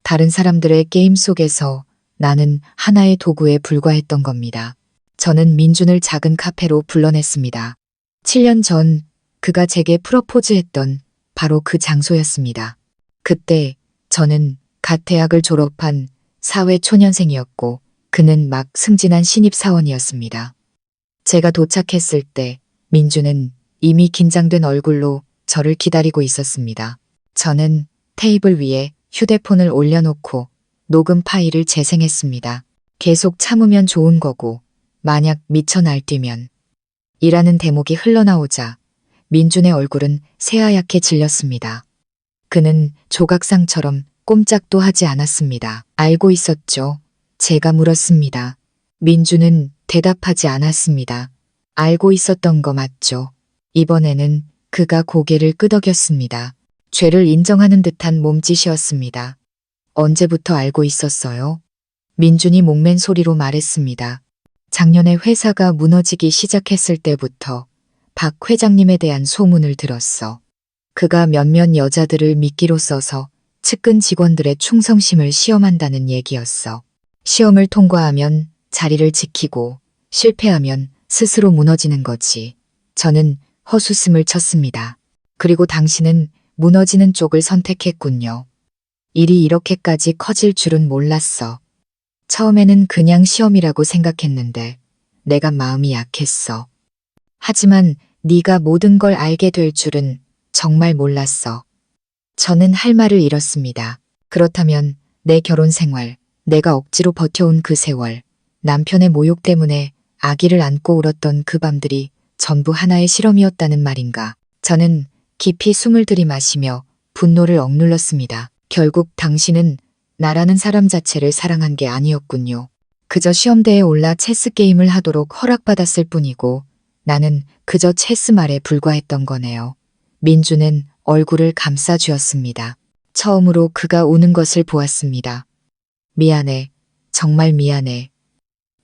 다른 사람들의 게임 속에서 나는 하나의 도구에 불과했던 겁니다. 저는 민준을 작은 카페로 불러냈습니다. 7년 전 그가 제게 프러포즈했던 바로 그 장소였습니다. 그때 저는 갓 대학을 졸업한 사회 초년생이었고 그는 막 승진한 신입사원이었습니다. 제가 도착했을 때 민준은 이미 긴장된 얼굴로 저를 기다리고 있었습니다. 저는 테이블 위에 휴대폰을 올려놓고 녹음 파일을 재생했습니다. 계속 참으면 좋은 거고 만약 미쳐 날뛰면 이라는 대목이 흘러나오자 민준의 얼굴은 새하얗게 질렸습니다. 그는 조각상처럼 꼼짝도 하지 않았습니다. 알고 있었죠? 제가 물었습니다. 민준은 대답하지 않았습니다. 알고 있었던 거 맞죠? 이번에는 그가 고개를 끄덕였습니다. 죄를 인정하는 듯한 몸짓이었습니다. 언제부터 알고 있었어요? 민준이 목맨 소리로 말했습니다. 작년에 회사가 무너지기 시작했을 때부터 박 회장님에 대한 소문을 들었어. 그가 몇몇 여자들을 미끼로 써서 측근 직원들의 충성심을 시험한다는 얘기였어. 시험을 통과하면 자리를 지키고 실패하면 스스로 무너지는 거지. 저는 헛웃음을 쳤습니다. 그리고 당신은 무너지는 쪽을 선택했군요. 일이 이렇게까지 커질 줄은 몰랐어. 처음에는 그냥 시험이라고 생각했는데 내가 마음이 약했어. 하지만 네가 모든 걸 알게 될 줄은 정말 몰랐어. 저는 할 말을 잃었습니다. 그렇다면 내 결혼 생활, 내가 억지로 버텨온 그 세월, 남편의 모욕 때문에 아기를 안고 울었던 그 밤들이 전부 하나의 실험이었다는 말인가. 저는 깊이 숨을 들이마시며 분노를 억눌렀습니다. 결국 당신은 나라는 사람 자체를 사랑한 게 아니었군요. 그저 시험대에 올라 체스 게임을 하도록 허락받았을 뿐이고 나는 그저 체스 말에 불과했던 거네요. 민주는 얼굴을 감싸쥐었습니다. 처음으로 그가 우는 것을 보았습니다. 미안해. 정말 미안해.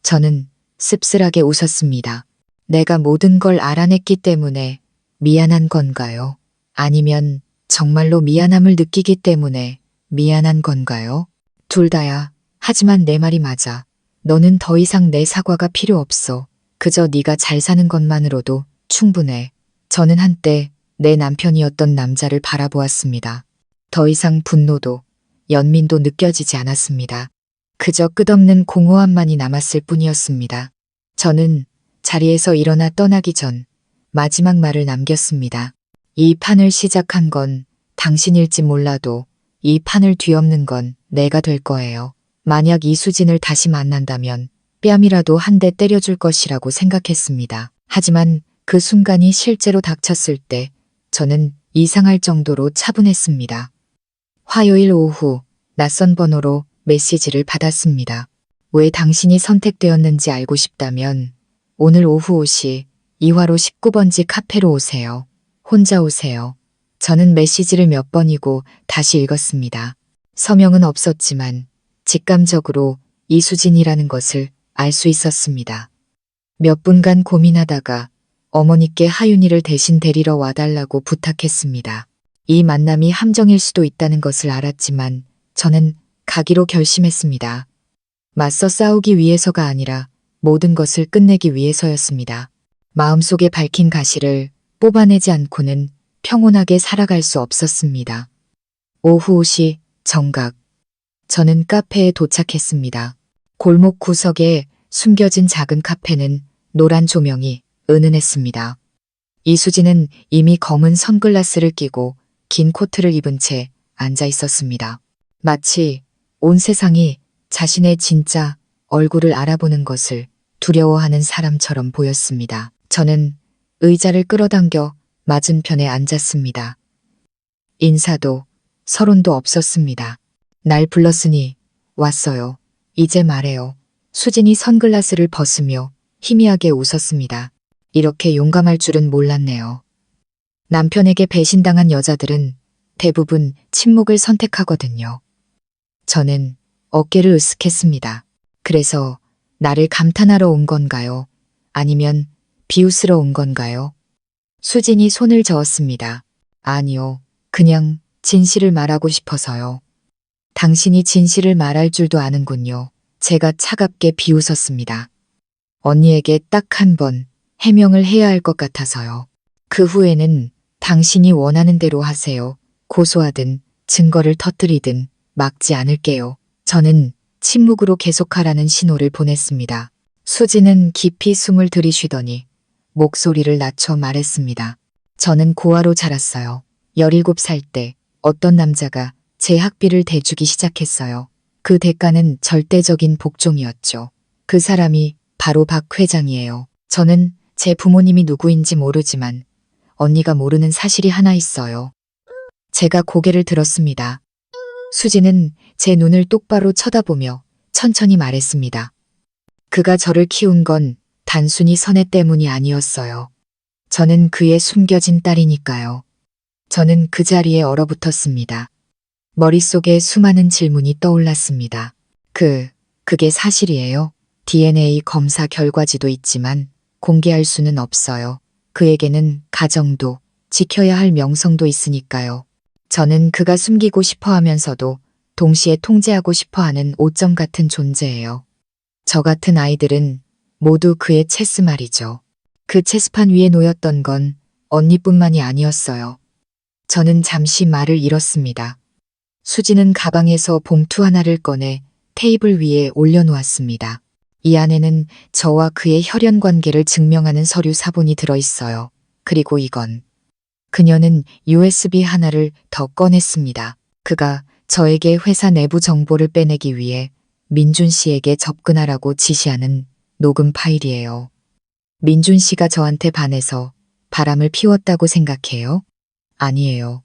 저는 씁쓸하게 웃었습니다. 내가 모든 걸 알아냈기 때문에 미안한 건가요? 아니면 정말로 미안함을 느끼기 때문에 미안한 건가요? 둘 다야. 하지만 내 말이 맞아. 너는 더 이상 내 사과가 필요 없어. 그저 네가 잘 사는 것만으로도 충분해. 저는 한때 내 남편이었던 남자를 바라보았습니다. 더 이상 분노도 연민도 느껴지지 않았습니다. 그저 끝없는 공허함만이 남았을 뿐이었습니다. 저는 자리에서 일어나 떠나기 전 마지막 말을 남겼습니다. 이 판을 시작한 건 당신일지 몰라도 이 판을 뒤엎는 건 내가 될 거예요. 만약 이수진을 다시 만난다면 뺨이라도 한 대 때려줄 것이라고 생각했습니다. 하지만 그 순간이 실제로 닥쳤을 때 저는 이상할 정도로 차분했습니다. 화요일 오후 낯선 번호로 메시지를 받았습니다. 왜 당신이 선택되었는지 알고 싶다면 오늘 오후 5시 2화로 19번지 카페로 오세요. 혼자 오세요. 저는 메시지를 몇 번이고 다시 읽었습니다. 서명은 없었지만 직감적으로 이수진이라는 것을 알 수 있었습니다. 몇 분간 고민하다가 어머니께 하윤이를 대신 데리러 와달라고 부탁했습니다. 이 만남이 함정일 수도 있다는 것을 알았지만 저는 가기로 결심했습니다. 맞서 싸우기 위해서가 아니라 모든 것을 끝내기 위해서였습니다. 마음속에 밝힌 가시를 뽑아내지 않고는 평온하게 살아갈 수 없었습니다. 오후 5시 정각. 저는 카페에 도착했습니다. 골목 구석에 숨겨진 작은 카페는 노란 조명이 은은했습니다. 이수진은 이미 검은 선글라스를 끼고 긴 코트를 입은 채 앉아 있었습니다. 마치 온 세상이 자신의 진짜 얼굴을 알아보는 것을 두려워하는 사람처럼 보였습니다. 저는 의자를 끌어당겨 맞은편에 앉았습니다. 인사도 서론도 없었습니다. 날 불렀으니 왔어요. 이제 말해요. 수진이 선글라스를 벗으며 희미하게 웃었습니다. 이렇게 용감할 줄은 몰랐네요. 남편에게 배신당한 여자들은 대부분 침묵을 선택하거든요. 저는 어깨를 으쓱했습니다. 그래서 나를 감탄하러 온 건가요? 아니면 비웃으러 온 건가요? 수진이 손을 저었습니다. 아니요. 그냥 진실을 말하고 싶어서요. 당신이 진실을 말할 줄도 아는군요. 제가 차갑게 비웃었습니다. 언니에게 딱 한 번 해명을 해야 할 것 같아서요. 그 후에는 당신이 원하는 대로 하세요. 고소하든 증거를 터뜨리든 막지 않을게요. 저는 침묵으로 계속하라는 신호를 보냈습니다. 수지는 깊이 숨을 들이쉬더니 목소리를 낮춰 말했습니다. 저는 고아로 자랐어요. 17살 때 어떤 남자가 제 학비를 대주기 시작했어요. 그 대가는 절대적인 복종이었죠. 그 사람이 바로 박 회장이에요. 저는 제 부모님이 누구인지 모르지만 언니가 모르는 사실이 하나 있어요. 제가 고개를 들었습니다. 수지는 제 눈을 똑바로 쳐다보며 천천히 말했습니다. 그가 저를 키운 건 단순히 선애 때문이 아니었어요. 저는 그의 숨겨진 딸이니까요. 저는 그 자리에 얼어붙었습니다. 머릿속에 수많은 질문이 떠올랐습니다. 그게 사실이에요? DNA 검사 결과지도 있지만 공개할 수는 없어요. 그에게는 가정도 지켜야 할 명성도 있으니까요. 저는 그가 숨기고 싶어 하면서도 동시에 통제하고 싶어 하는 오점 같은 존재예요. 저 같은 아이들은 모두 그의 체스 말이죠. 그 체스판 위에 놓였던 건 언니뿐만이 아니었어요. 저는 잠시 말을 잃었습니다. 수지는 가방에서 봉투 하나를 꺼내 테이블 위에 올려놓았습니다. 이 안에는 저와 그의 혈연 관계를 증명하는 서류 사본이 들어있어요. 그리고 이건. 그녀는 USB 하나를 더 꺼냈습니다. 그가 저에게 회사 내부 정보를 빼내기 위해 민준 씨에게 접근하라고 지시하는 녹음 파일이에요. 민준 씨가 저한테 반해서 바람을 피웠다고 생각해요? 아니에요.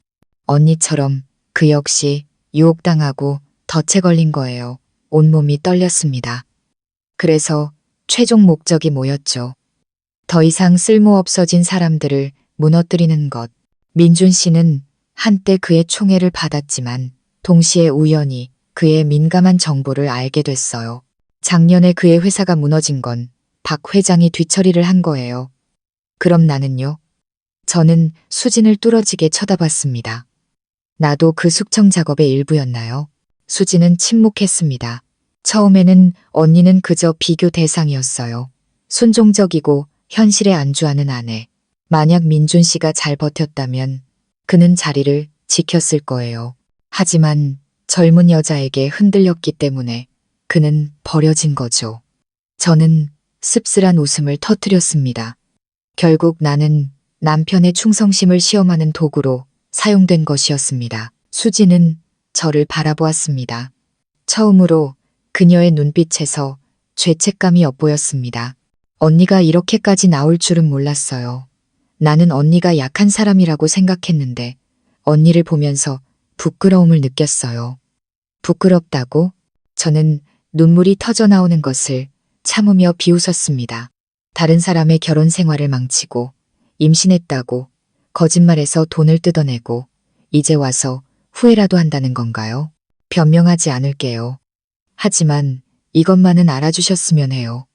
언니처럼 그 역시 유혹당하고 덫에 걸린 거예요. 온몸이 떨렸습니다. 그래서 최종 목적이 뭐였죠? 더 이상 쓸모없어진 사람들을 무너뜨리는 것. 민준 씨는 한때 그의 총애를 받았지만 동시에 우연히 그의 민감한 정보를 알게 됐어요. 작년에 그의 회사가 무너진 건 박 회장이 뒤처리를 한 거예요. 그럼 나는요? 저는 수진을 뚫어지게 쳐다봤습니다. 나도 그 숙청 작업의 일부였나요? 수진은 침묵했습니다. 처음에는 언니는 그저 비교 대상이었어요. 순종적이고 현실에 안주하는 아내. 만약 민준 씨가 잘 버텼다면 그는 자리를 지켰을 거예요. 하지만 젊은 여자에게 흔들렸기 때문에 그는 버려진 거죠. 저는 씁쓸한 웃음을 터뜨렸습니다. 결국 나는 남편의 충성심을 시험하는 도구로 사용된 것이었습니다. 수지는 저를 바라보았습니다. 처음으로 그녀의 눈빛에서 죄책감이 엿보였습니다. 언니가 이렇게까지 나올 줄은 몰랐어요. 나는 언니가 약한 사람이라고 생각했는데 언니를 보면서 부끄러움을 느꼈어요. 부끄럽다고? 저는 눈물이 터져 나오는 것을 참으며 비웃었습니다. 다른 사람의 결혼 생활을 망치고 임신했다고 거짓말해서 돈을 뜯어내고 이제 와서 후회라도 한다는 건가요? 변명하지 않을게요. 하지만 이것만은 알아주셨으면 해요.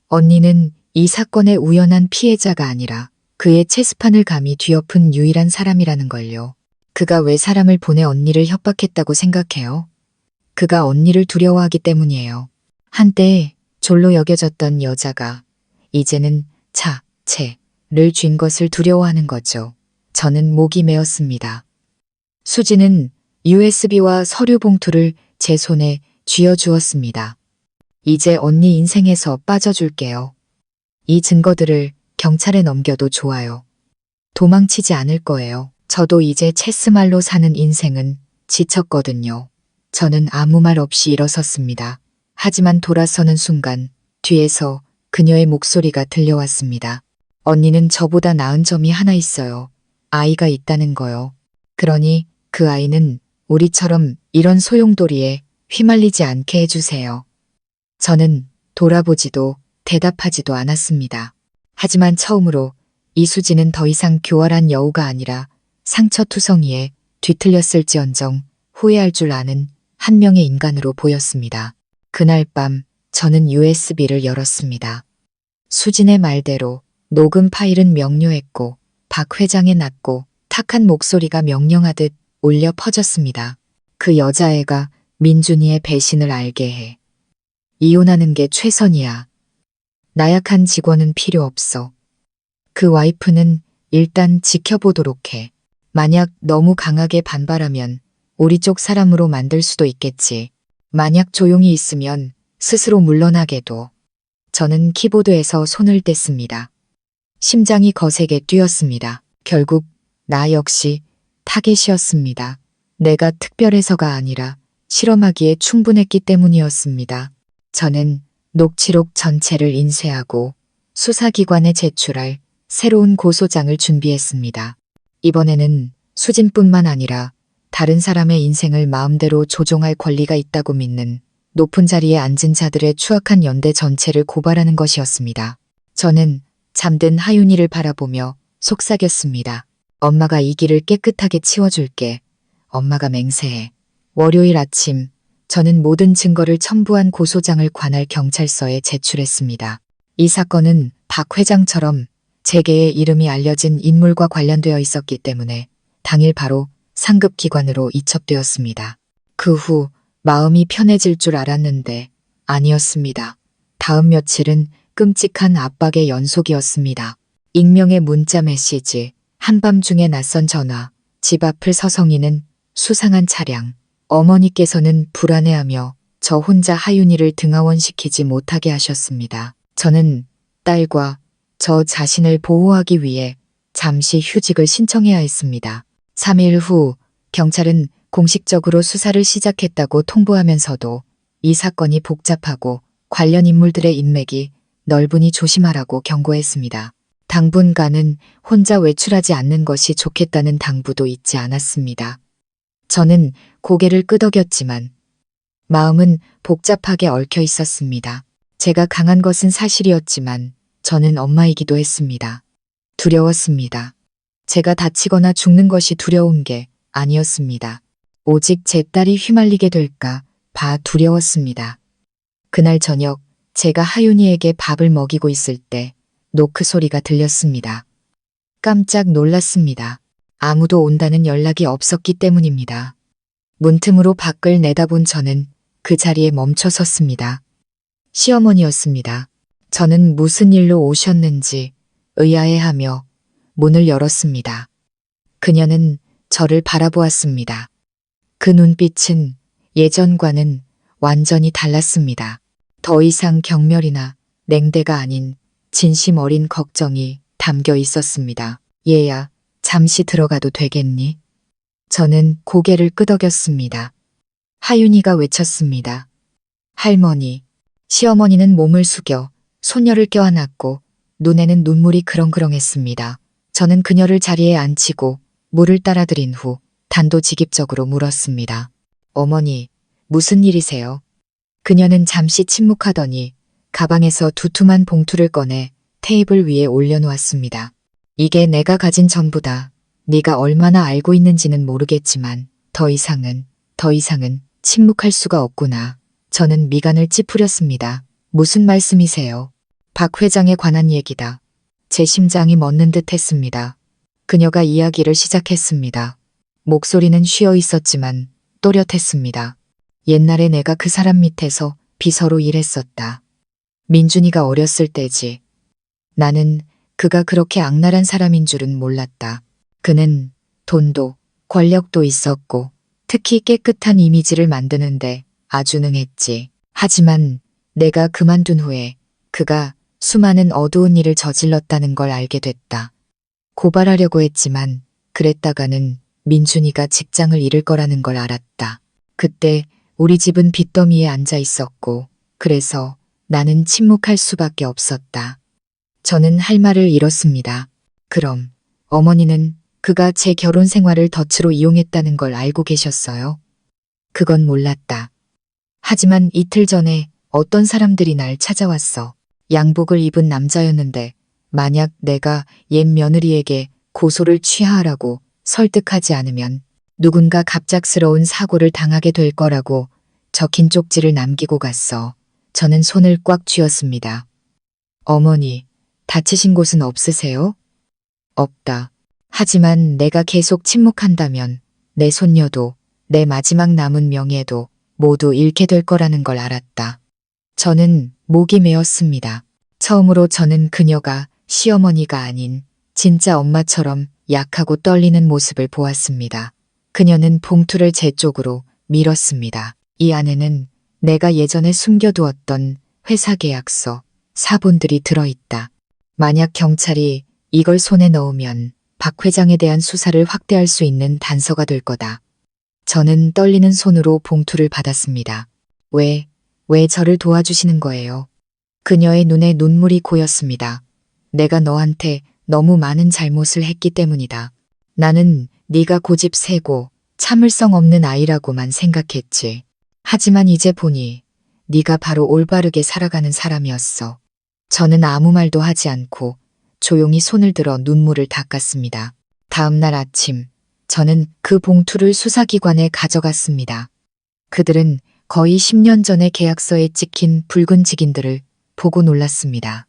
언니는 이 사건의 우연한 피해자가 아니라 그의 체스판을 감히 뒤엎은 유일한 사람이라는 걸요. 그가 왜 사람을 보내 언니를 협박했다고 생각해요? 그가 언니를 두려워하기 때문이에요. 한때 졸로 여겨졌던 여자가 이제는 채를 쥔 것을 두려워하는 거죠. 저는 목이 메었습니다. 수지는 USB와 서류 봉투를 제 손에 쥐어주었습니다. 이제 언니 인생에서 빠져줄게요. 이 증거들을 경찰에 넘겨도 좋아요. 도망치지 않을 거예요. 저도 이제 체스말로 사는 인생은 지쳤거든요. 저는 아무 말 없이 일어섰습니다. 하지만 돌아서는 순간 뒤에서 그녀의 목소리가 들려왔습니다. 언니는 저보다 나은 점이 하나 있어요. 아이가 있다는 거요. 그러니 그 아이는 우리처럼 이런 소용돌이에 휘말리지 않게 해주세요. 저는 돌아보지도 대답하지도 않았습니다. 하지만 처음으로 이수지는 더 이상 교활한 여우가 아니라 상처투성이에 뒤틀렸을지언정 후회할 줄 아는 한 명의 인간으로 보였습니다. 그날 밤 저는 USB를 열었습니다. 수진의 말대로 녹음 파일은 명료했고 박 회장의 낮고 탁한 목소리가 명령하듯 울려 퍼졌습니다. 그 여자애가 민준이의 배신을 알게 해. 이혼하는 게 최선이야. 나약한 직원은 필요 없어. 그 와이프는 일단 지켜보도록 해. 만약 너무 강하게 반발하면 우리 쪽 사람으로 만들 수도 있겠지. 만약 조용히 있으면 스스로 물러나게 둬. 저는 키보드에서 손을 뗐습니다. 심장이 거세게 뛰었습니다. 결국 나 역시 타겟이었습니다. 내가 특별해서가 아니라 실험하기에 충분했기 때문이었습니다. 저는 녹취록 전체를 인쇄하고 수사기관에 제출할 새로운 고소장을 준비했습니다. 이번에는 수진뿐만 아니라 다른 사람의 인생을 마음대로 조종할 권리가 있다고 믿는 높은 자리에 앉은 자들의 추악한 연대 전체를 고발하는 것이었습니다. 저는 잠든 하윤이를 바라보며 속삭였습니다. 엄마가 이 길을 깨끗하게 치워줄게. 엄마가 맹세해. 월요일 아침 저는 모든 증거를 첨부한 고소장을 관할 경찰서에 제출했습니다. 이 사건은 박 회장처럼 재계의 이름이 알려진 인물과 관련되어 있었기 때문에 당일 바로 상급기관으로 이첩되었습니다. 그 후 마음이 편해질 줄 알았는데 아니었습니다. 다음 며칠은 끔찍한 압박의 연속이었습니다. 익명의 문자 메시지, 한밤중에 낯선 전화, 집 앞을 서성이는 수상한 차량. 어머니께서는 불안해하며 저 혼자 하윤이를 등하원시키지 못하게 하셨습니다. 저는 딸과 저 자신을 보호하기 위해 잠시 휴직을 신청해야 했습니다. 3일 후 경찰은 공식적으로 수사를 시작했다고 통보하면서도 이 사건이 복잡하고 관련 인물들의 인맥이 넓으니 조심하라고 경고했습니다. 당분간은 혼자 외출하지 않는 것이 좋겠다는 당부도 잊지 않았습니다. 저는 고개를 끄덕였지만 마음은 복잡하게 얽혀 있었습니다. 제가 강한 것은 사실이었지만 저는 엄마이기도 했습니다. 두려웠습니다. 제가 다치거나 죽는 것이 두려운 게 아니었습니다. 오직 제 딸이 휘말리게 될까 봐 두려웠습니다. 그날 저녁 제가 하윤이에게 밥을 먹이고 있을 때 노크 소리가 들렸습니다. 깜짝 놀랐습니다. 아무도 온다는 연락이 없었기 때문입니다. 문틈으로 밖을 내다본 저는 그 자리에 멈춰 섰습니다. 시어머니였습니다. 저는 무슨 일로 오셨는지 의아해하며 문을 열었습니다. 그녀는 저를 바라보았습니다. 그 눈빛은 예전과는 완전히 달랐습니다. 더 이상 경멸이나 냉대가 아닌 진심 어린 걱정이 담겨 있었습니다. 얘야, 잠시 들어가도 되겠니? 저는 고개를 끄덕였습니다. 하윤이가 외쳤습니다. 할머니. 시어머니는 몸을 숙여 손녀를 껴안았고 눈에는 눈물이 그렁그렁했습니다. 저는 그녀를 자리에 앉히고 물을 따라드린 후 단도직입적으로 물었습니다. 어머니, 무슨 일이세요? 그녀는 잠시 침묵하더니 가방에서 두툼한 봉투를 꺼내 테이블 위에 올려놓았습니다. 이게 내가 가진 전부다. 네가 얼마나 알고 있는지는 모르겠지만 더 이상은 침묵할 수가 없구나. 저는 미간을 찌푸렸습니다. 무슨 말씀이세요? 박 회장에 관한 얘기다. 제 심장이 멎는 듯 했습니다. 그녀가 이야기를 시작했습니다. 목소리는 쉬어 있었지만 또렷했습니다. 옛날에 내가 그 사람 밑에서 비서로 일했었다. 민준이가 어렸을 때지. 나는 그가 그렇게 악랄한 사람인 줄은 몰랐다. 그는 돈도 권력도 있었고 특히 깨끗한 이미지를 만드는데 아주 능했지. 하지만 내가 그만둔 후에 그가 수많은 어두운 일을 저질렀다는 걸 알게 됐다. 고발하려고 했지만 그랬다가는 민준이가 직장을 잃을 거라는 걸 알았다. 그때 우리 집은 빚더미에 앉아 있었고 그래서 나는 침묵할 수밖에 없었다. 저는 할 말을 잃었습니다. 그럼 어머니는 그가 제 결혼 생활을 덫으로 이용했다는 걸 알고 계셨어요? 그건 몰랐다. 하지만 이틀 전에 어떤 사람들이 날 찾아왔어. 양복을 입은 남자였는데 만약 내가 옛 며느리에게 고소를 취하하라고 설득하지 않으면 누군가 갑작스러운 사고를 당하게 될 거라고 적힌 쪽지를 남기고 갔어. 저는 손을 꽉 쥐었습니다. 어머니, 다치신 곳은 없으세요? 없다. 하지만 내가 계속 침묵한다면 내 손녀도 내 마지막 남은 명예도 모두 잃게 될 거라는 걸 알았다. 저는 목이 메었습니다. 처음으로 저는 그녀가 시어머니가 아닌 진짜 엄마처럼 약하고 떨리는 모습을 보았습니다. 그녀는 봉투를 제 쪽으로 밀었습니다. 이 안에는 내가 예전에 숨겨두었던 회사 계약서, 사본들이 들어있다. 만약 경찰이 이걸 손에 넣으면 박 회장에 대한 수사를 확대할 수 있는 단서가 될 거다. 저는 떨리는 손으로 봉투를 받았습니다. 왜 저를 도와주시는 거예요? 그녀의 눈에 눈물이 고였습니다. 내가 너한테 너무 많은 잘못을 했기 때문이다. 나는 네가 고집 세고 참을성 없는 아이라고만 생각했지. 하지만 이제 보니 네가 바로 올바르게 살아가는 사람이었어. 저는 아무 말도 하지 않고 조용히 손을 들어 눈물을 닦았습니다. 다음 날 아침 저는 그 봉투를 수사기관에 가져갔습니다. 그들은 거의 10년 전에 계약서에 찍힌 붉은 직인들을 보고 놀랐습니다.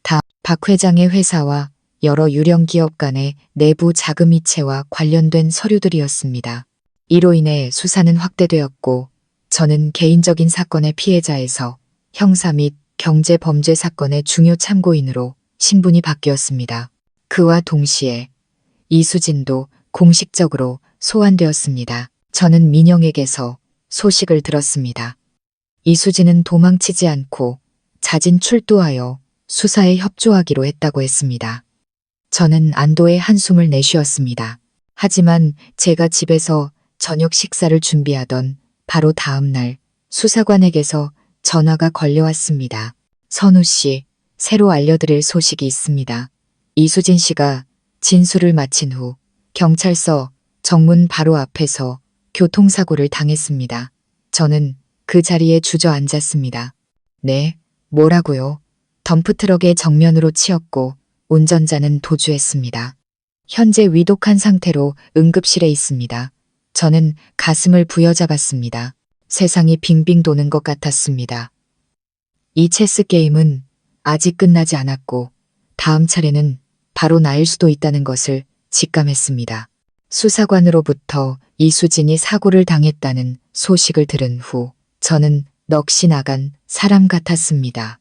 다 박 회장의 회사와 여러 유령 기업 간의 내부 자금 이체와 관련된 서류들이었습니다. 이로 인해 수사는 확대되었고 저는 개인적인 사건의 피해자에서 형사 및 경제 범죄 사건의 중요 참고인으로 신분이 바뀌었습니다. 그와 동시에 이수진도 공식적으로 소환되었습니다. 저는 민영에게서 소식을 들었습니다. 이수진은 도망치지 않고 자진 출두하여 수사에 협조하기로 했다고 했습니다. 저는 안도의 한숨을 내쉬었습니다. 하지만 제가 집에서 저녁 식사를 준비하던 바로 다음 날 수사관에게서 전화가 걸려왔습니다. 선우 씨, 새로 알려드릴 소식이 있습니다. 이수진 씨가 진술을 마친 후 경찰서 정문 바로 앞에서 교통사고를 당했습니다. 저는 그 자리에 주저앉았습니다. 네, 뭐라고요? 덤프트럭의 정면으로 치였고 운전자는 도주했습니다. 현재 위독한 상태로 응급실에 있습니다. 저는 가슴을 부여잡았습니다. 세상이 빙빙 도는 것 같았습니다. 이 체스 게임은 아직 끝나지 않았고 다음 차례는 바로 나일 수도 있다는 것을 직감했습니다. 수사관으로부터 이수진이 사고를 당했다는 소식을 들은 후 저는 넋이 나간 사람 같았습니다.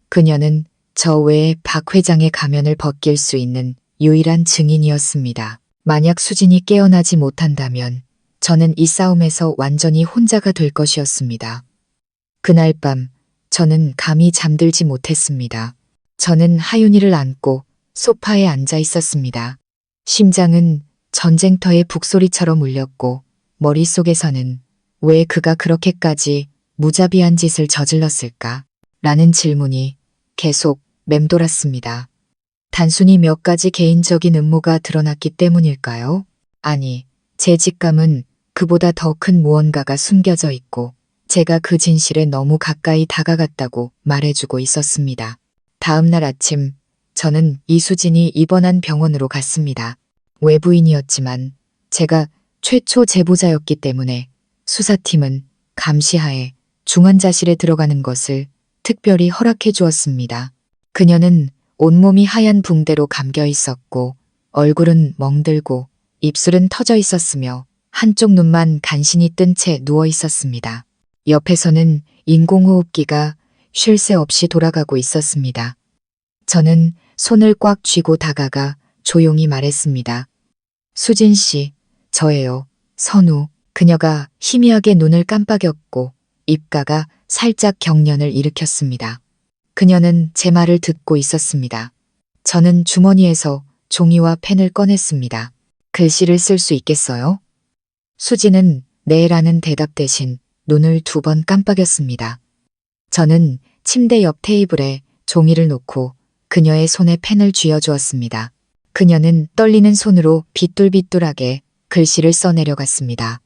그녀는 저 외에 박 회장의 가면을 벗길 수 있는 유일한 증인이었습니다. 만약 수진이 깨어나지 못한다면 저는 이 싸움에서 완전히 혼자가 될 것이었습니다. 그날 밤 저는 감히 잠들지 못했습니다. 저는 하윤이를 안고 소파에 앉아 있었습니다. 심장은 전쟁터의 북소리처럼 울렸고 머릿속에서는 왜 그가 그렇게까지 무자비한 짓을 저질렀을까? 라는 질문이 계속 맴돌았습니다. 단순히 몇 가지 개인적인 음모가 드러났기 때문일까요? 아니, 제 직감은 그보다 더 큰 무언가가 숨겨져 있고 제가 그 진실에 너무 가까이 다가갔다고 말해주고 있었습니다. 다음 날 아침 저는 이수진이 입원한 병원으로 갔습니다. 외부인이었지만 제가 최초 제보자였기 때문에 수사팀은 감시하에 중환자실에 들어가는 것을 특별히 허락해 주었습니다. 그녀는 온몸이 하얀 붕대로 감겨 있었고 얼굴은 멍들고 입술은 터져 있었으며 한쪽 눈만 간신히 뜬 채 누워 있었습니다. 옆에서는 인공호흡기가 쉴 새 없이 돌아가고 있었습니다. 저는 손을 꽉 쥐고 다가가 조용히 말했습니다. 수진 씨, 저예요. 선우. 그녀가 희미하게 눈을 깜빡였고 입가가 살짝 경련을 일으켰습니다. 그녀는 제 말을 듣고 있었습니다. 저는 주머니에서 종이와 펜을 꺼냈습니다. 글씨를 쓸 수 있겠어요? 수지는 네라는 대답 대신 눈을 2번 깜빡였습니다. 저는 침대 옆 테이블에 종이를 놓고 그녀의 손에 펜을 쥐어주었습니다. 그녀는 떨리는 손으로 비뚤비뚤하게 글씨를 써내려갔습니다.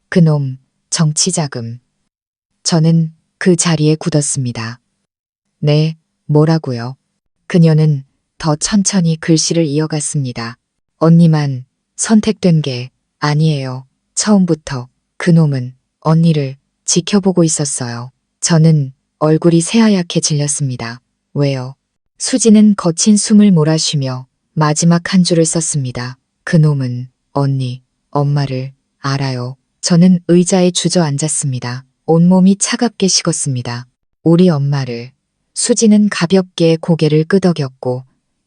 그놈, 정치자금. 저는 그 자리에 굳었습니다. 네, 뭐라고요? 그녀는 더 천천히 글씨를 이어갔습니다. 언니만 선택된 게 아니에요. 처음부터 그놈은 언니를 지켜보고 있었어요. 저는 얼굴이 새하얗게 질렸습니다. 왜요? 수지는 거친 숨을 몰아쉬며 마지막 한 줄을 썼습니다. 그놈은 언니, 엄마를 알아요. 저는 의자에 주저앉았습니다. 온몸이 차갑게 식었습니다. 우리 엄마를. 수지는 가볍게 고개를 끄덕였고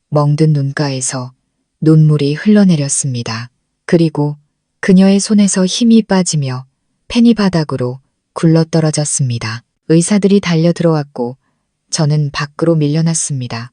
멍든 눈가에서 눈물이 흘러내렸습니다. 그리고 그녀의 손에서 힘이 빠지며 펜이 바닥으로 굴러떨어졌습니다. 의사들이 달려들어왔고 저는 밖으로 밀려났습니다.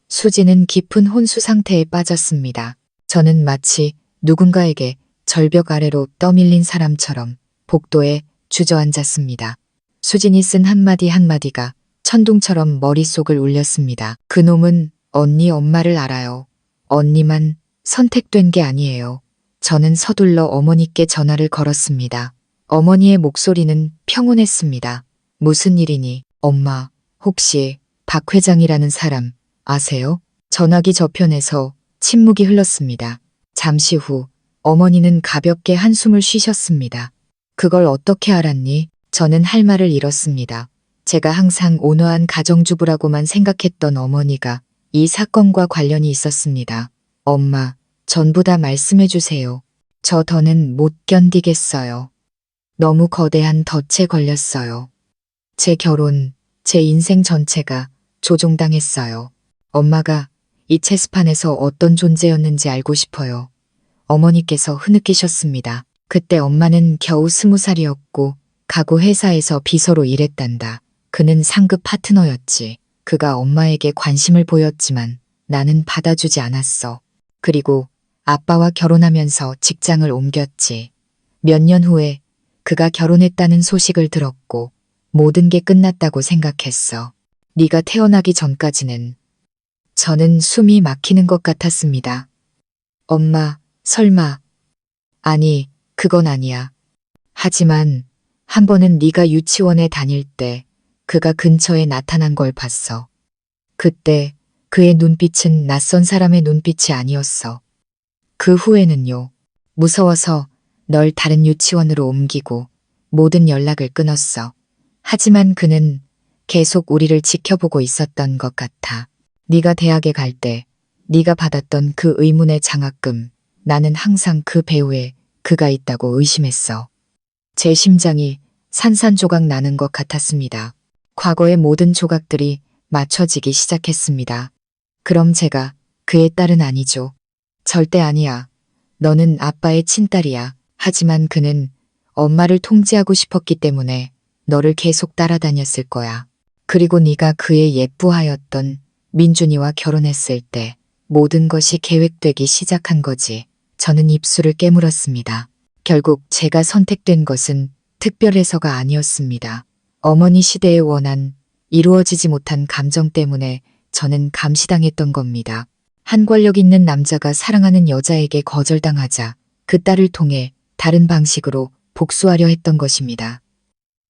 수지는 깊은 혼수 상태에 빠졌습니다. 저는 마치 누군가에게 절벽 아래로 떠밀린 사람처럼 복도에 주저앉았습니다. 수진이 쓴 한마디 한마디가 천둥처럼 머릿속을 울렸습니다. 그놈은 언니 엄마를 알아요. 언니만 선택된 게 아니에요. 저는 서둘러 어머니께 전화를 걸었습니다. 어머니의 목소리는 평온했습니다. 무슨 일이니? 엄마, 혹시 박 회장이라는 사람 아세요? 전화기 저편에서 침묵이 흘렀습니다. 잠시 후 어머니는 가볍게 한숨을 쉬셨습니다. 그걸 어떻게 알았니? 저는 할 말을 잃었습니다. 제가 항상 온화한 가정주부라고만 생각했던 어머니가 이 사건과 관련이 있었습니다. 엄마, 전부 다 말씀해 주세요. 저 더는 못 견디겠어요. 너무 거대한 덫에 걸렸어요. 제 결혼, 제 인생 전체가 조종당했어요. 엄마가 이 체스판에서 어떤 존재였는지 알고 싶어요. 어머니께서 흐느끼셨습니다. 그때 엄마는 겨우 20살이었고 가구 회사에서 비서로 일했단다. 그는 상급 파트너였지. 그가 엄마에게 관심을 보였지만 나는 받아주지 않았어. 그리고 아빠와 결혼하면서 직장을 옮겼지. 몇 년 후에 그가 결혼했다는 소식을 들었고 모든 게 끝났다고 생각했어. 네가 태어나기 전까지는. 저는 숨이 막히는 것 같았습니다. 엄마, 설마. 아니, 그건 아니야. 하지만 한 번은 네가 유치원에 다닐 때 그가 근처에 나타난 걸 봤어. 그때 그의 눈빛은 낯선 사람의 눈빛이 아니었어. 그 후에는요. 무서워서 널 다른 유치원으로 옮기고 모든 연락을 끊었어. 하지만 그는 계속 우리를 지켜보고 있었던 것 같아. 네가 대학에 갈 때 네가 받았던 그 의문의 장학금, 나는 항상 그 배후에 그가 있다고 의심했어. 제 심장이 산산조각 나는 것 같았습니다. 과거의 모든 조각들이 맞춰지기 시작했습니다. 그럼 제가 그의 딸은 아니죠. 절대 아니야. 너는 아빠의 친딸이야. 하지만 그는 엄마를 통제하고 싶었기 때문에 너를 계속 따라다녔을 거야. 그리고 네가 그의 예쁘하였던 민준이와 결혼했을 때 모든 것이 계획되기 시작한 거지. 저는 입술을 깨물었습니다. 결국 제가 선택된 것은 특별해서가 아니었습니다. 어머니 시대에 원한 이루어지지 못한 감정 때문에 저는 감시당했던 겁니다. 한 권력 있는 남자가 사랑하는 여자에게 거절당하자 그 딸을 통해 다른 방식으로 복수하려 했던 것입니다.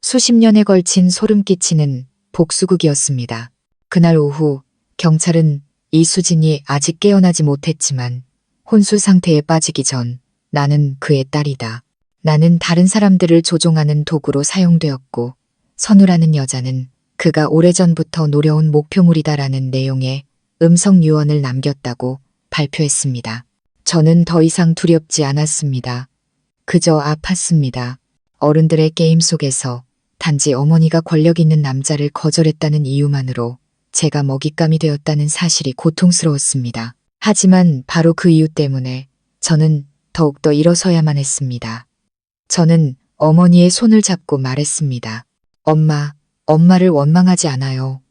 수십 년에 걸친 소름 끼치는 복수극이었습니다. 그날 오후 경찰은 이수진이 아직 깨어나지 못했지만 혼수 상태에 빠지기 전 나는 그의 딸이다. 나는 다른 사람들을 조종하는 도구로 사용되었고 선우라는 여자는 그가 오래전부터 노려온 목표물이다라는 내용의 음성 유언을 남겼다고 발표했습니다. 저는 더 이상 두렵지 않았습니다. 그저 아팠습니다. 어른들의 게임 속에서 단지 어머니가 권력 있는 남자를 거절했다는 이유만으로 제가 먹잇감이 되었다는 사실이 고통스러웠습니다. 하지만 바로 그 이유 때문에 저는 더욱더 일어서야만 했습니다. 저는 어머니의 손을 잡고 말했습니다. 엄마, 엄마를 원망하지 않아요.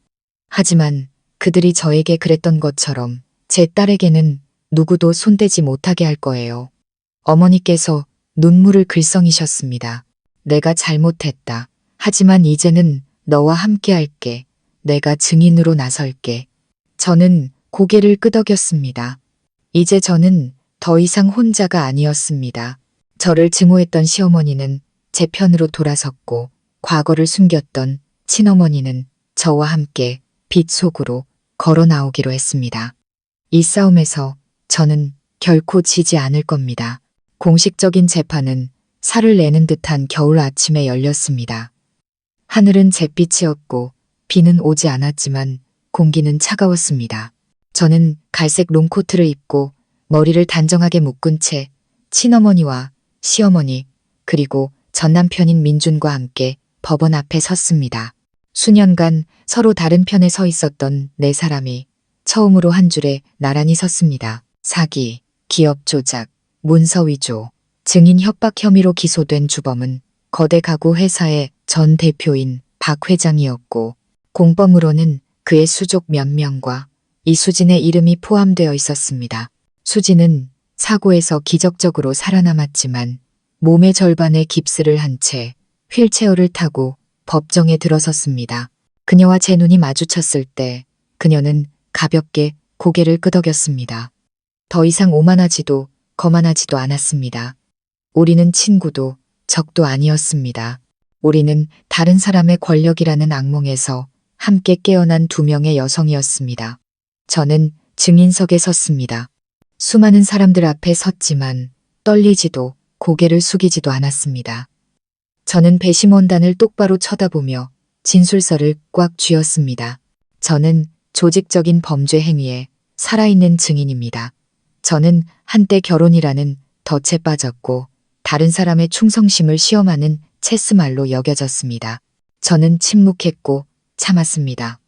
하지만 그들이 저에게 그랬던 것처럼 제 딸에게는 누구도 손대지 못하게 할 거예요. 어머니께서 눈물을 글썽이셨습니다. 내가 잘못했다. 하지만 이제는 너와 함께 할게. 내가 증인으로 나설게. 저는 고개를 끄덕였습니다. 이제 저는 더 이상 혼자가 아니었습니다. 저를 증오했던 시어머니는 제 편으로 돌아섰고 과거를 숨겼던 친어머니는 저와 함께 빛 속으로 걸어 나오기로 했습니다. 이 싸움에서 저는 결코 지지 않을 겁니다. 공식적인 재판은 살을 내는 듯한 겨울 아침에 열렸습니다. 하늘은 잿빛이었고 비는 오지 않았지만 공기는 차가웠습니다. 저는 갈색 롱코트를 입고 머리를 단정하게 묶은 채 친어머니와 시어머니 그리고 전남편인 민준과 함께 법원 앞에 섰습니다. 수년간 서로 다른 편에 서 있었던 네 사람이 처음으로 한 줄에 나란히 섰습니다. 사기, 기업 조작, 문서 위조, 증인 협박 혐의로 기소된 주범은 거대 가구 회사의 전 대표인 박 회장이었고 공범으로는 그의 수족 몇 명과 이수진의 이름이 포함되어 있었습니다. 수진은 사고에서 기적적으로 살아남았지만 몸의 절반에 깁스를 한 채 휠체어를 타고 법정에 들어섰습니다. 그녀와 제 눈이 마주쳤을 때 그녀는 가볍게 고개를 끄덕였습니다. 더 이상 오만하지도 거만하지도 않았습니다. 우리는 친구도 적도 아니었습니다. 우리는 다른 사람의 권력이라는 악몽에서 함께 깨어난 두 명의 여성이었습니다. 저는 증인석에 섰습니다. 수많은 사람들 앞에 섰지만 떨리지도 고개를 숙이지도 않았습니다. 저는 배심원단을 똑바로 쳐다보며 진술서를 꽉 쥐었습니다. 저는 조직적인 범죄 행위에 살아있는 증인입니다. 저는 한때 결혼이라는 덫에 빠졌고 다른 사람의 충성심을 시험하는 체스말로 여겨졌습니다. 저는 침묵했고 참았습니다.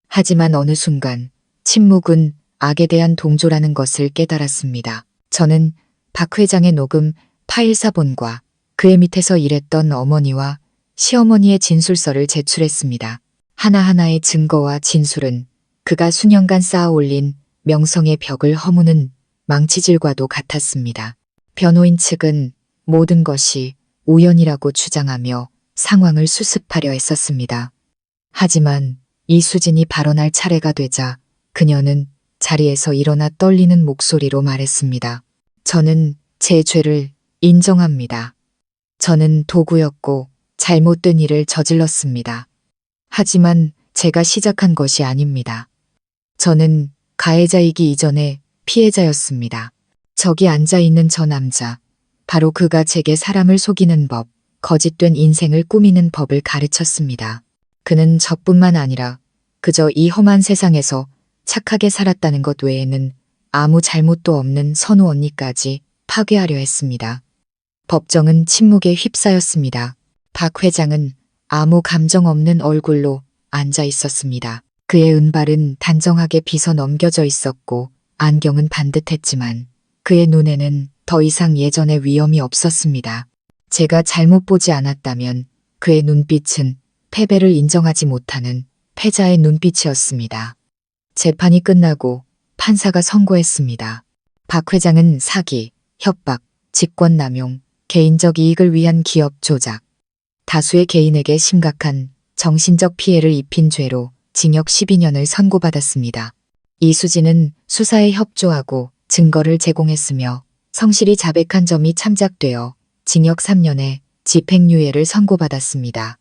하지만 어느 순간 침묵은 악에 대한 동조라는 것을 깨달았습니다. 저는 박 회장의 녹음 파일 사본과 그의 밑에서 일했던 어머니와 시어머니의 진술서를 제출했습니다. 하나하나의 증거와 진술은 그가 수년간 쌓아 올린 명성의 벽을 허무는 망치질과도 같았습니다. 변호인 측은 모든 것이 우연이라고 주장하며 상황을 수습하려 했었습니다. 하지만 이수진이 발언할 차례가 되자 그녀는 자리에서 일어나 떨리는 목소리로 말했습니다. 저는 제 죄를 인정합니다. 저는 도구였고 잘못된 일을 저질렀습니다. 하지만 제가 시작한 것이 아닙니다. 저는 가해자이기 이전에 피해자였습니다. 저기 앉아있는 저 남자, 바로 그가 제게 사람을 속이는 법, 거짓된 인생을 꾸미는 법을 가르쳤습니다. 그는 저뿐만 아니라 그저 이 험한 세상에서 착하게 살았다는 것 외에는 아무 잘못도 없는 선우 언니까지 파괴하려 했습니다. 법정은 침묵에 휩싸였습니다. 박 회장은 아무 감정 없는 얼굴로 앉아 있었습니다. 그의 은발은 단정하게 빗어 넘겨져 있었고 안경은 반듯했지만 그의 눈에는 더 이상 예전의 위험이 없었습니다. 제가 잘못 보지 않았다면 그의 눈빛은 패배를 인정하지 못하는 패자의 눈빛이었습니다. 재판이 끝나고 판사가 선고했습니다. 박 회장은 사기, 협박, 직권남용, 개인적 이익을 위한 기업 조작, 다수의 개인에게 심각한 정신적 피해를 입힌 죄로 징역 12년을 선고받았습니다. 이수진은 수사에 협조하고 증거를 제공했으며 성실히 자백한 점이 참작되어 징역 3년에 집행유예를 선고받았습니다.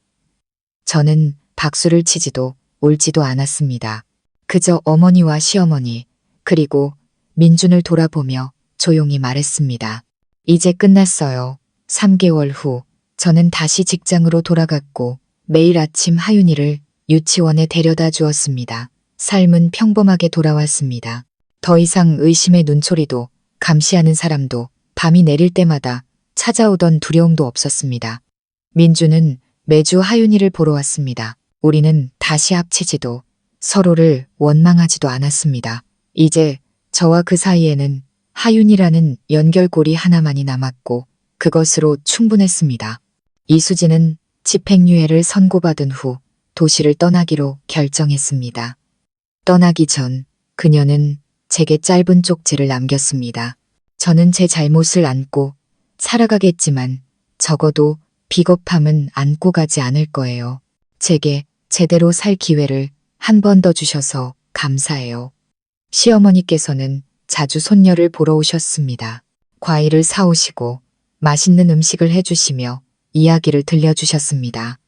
저는 박수를 치지도 울지도 않았습니다. 그저 어머니와 시어머니 그리고 민준을 돌아보며 조용히 말했습니다. 이제 끝났어요. 3개월 후 저는 다시 직장으로 돌아갔고 매일 아침 하윤이를 유치원에 데려다 주었습니다. 삶은 평범하게 돌아왔습니다. 더 이상 의심의 눈초리도 감시하는 사람도 밤이 내릴 때마다 찾아오던 두려움도 없었습니다. 민주는 매주 하윤이를 보러 왔습니다. 우리는 다시 합치지도 서로를 원망하지도 않았습니다. 이제 저와 그 사이에는 하윤이라는 연결고리 하나만이 남았고 그것으로 충분했습니다. 이수진은 집행유예를 선고받은 후 도시를 떠나기로 결정했습니다. 떠나기 전 그녀는 제게 짧은 쪽지를 남겼습니다. 저는 제 잘못을 안고 살아가겠지만 적어도 비겁함은 안고 가지 않을 거예요. 제게 제대로 살 기회를 한 번 더 주셔서 감사해요. 시어머니께서는 자주 손녀를 보러 오셨습니다. 과일을 사오시고 맛있는 음식을 해주시며 이야기를 들려주셨습니다.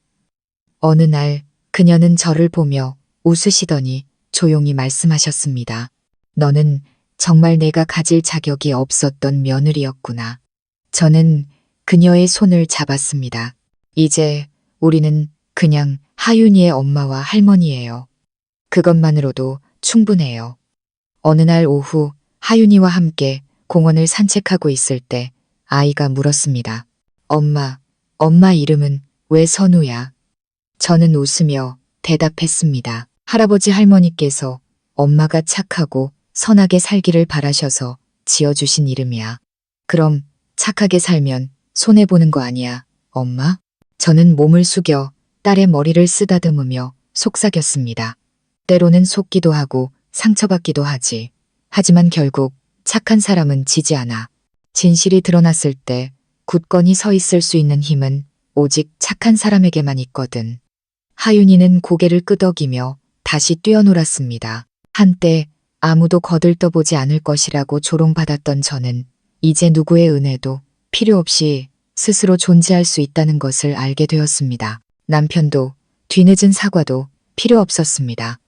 어느 날 그녀는 저를 보며 웃으시더니 조용히 말씀하셨습니다. 너는 정말 내가 가질 자격이 없었던 며느리였구나. 저는 그녀의 손을 잡았습니다. 이제 우리는 그냥 하윤이의 엄마와 할머니예요. 그것만으로도 충분해요. 어느 날 오후 하윤이와 함께 공원을 산책하고 있을 때 아이가 물었습니다. 엄마 이름은 왜 선우야? 저는 웃으며 대답했습니다. 할아버지 할머니께서 엄마가 착하고 선하게 살기를 바라셔서 지어주신 이름이야. 그럼 착하게 살면 손해보는 거 아니야, 엄마? 저는 몸을 숙여 딸의 머리를 쓰다듬으며 속삭였습니다. 때로는 속기도 하고 상처받기도 하지. 하지만 결국 착한 사람은 지지 않아. 진실이 드러났을 때 굳건히 서 있을 수 있는 힘은 오직 착한 사람에게만 있거든. 하윤이는 고개를 끄덕이며 다시 뛰어놀았습니다. 한때 아무도 거들떠보지 않을 것이라고 조롱받았던 저는 이제 누구의 은혜도 필요 없이 스스로 존재할 수 있다는 것을 알게 되었습니다. 남편도 뒤늦은 사과도 필요 없었습니다.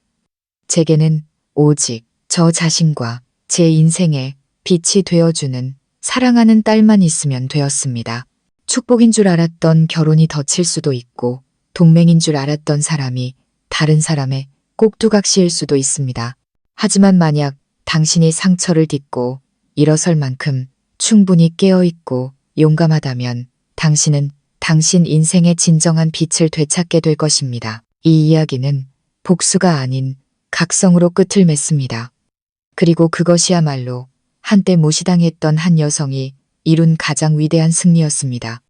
제게는 오직 저 자신과 제 인생에 빛이 되어주는 사랑하는 딸만 있으면 되었습니다. 축복인 줄 알았던 결혼이 덧칠 수도 있고 동맹인 줄 알았던 사람이 다른 사람의 꼭두각시일 수도 있습니다. 하지만 만약 당신이 상처를 딛고 일어설 만큼 충분히 깨어있고 용감하다면 당신은 당신 인생의 진정한 빛을 되찾게 될 것입니다. 이 이야기는 복수가 아닌 각성으로 끝을 맺습니다. 그리고 그것이야말로 한때 무시당했던 한 여성이 이룬 가장 위대한 승리였습니다.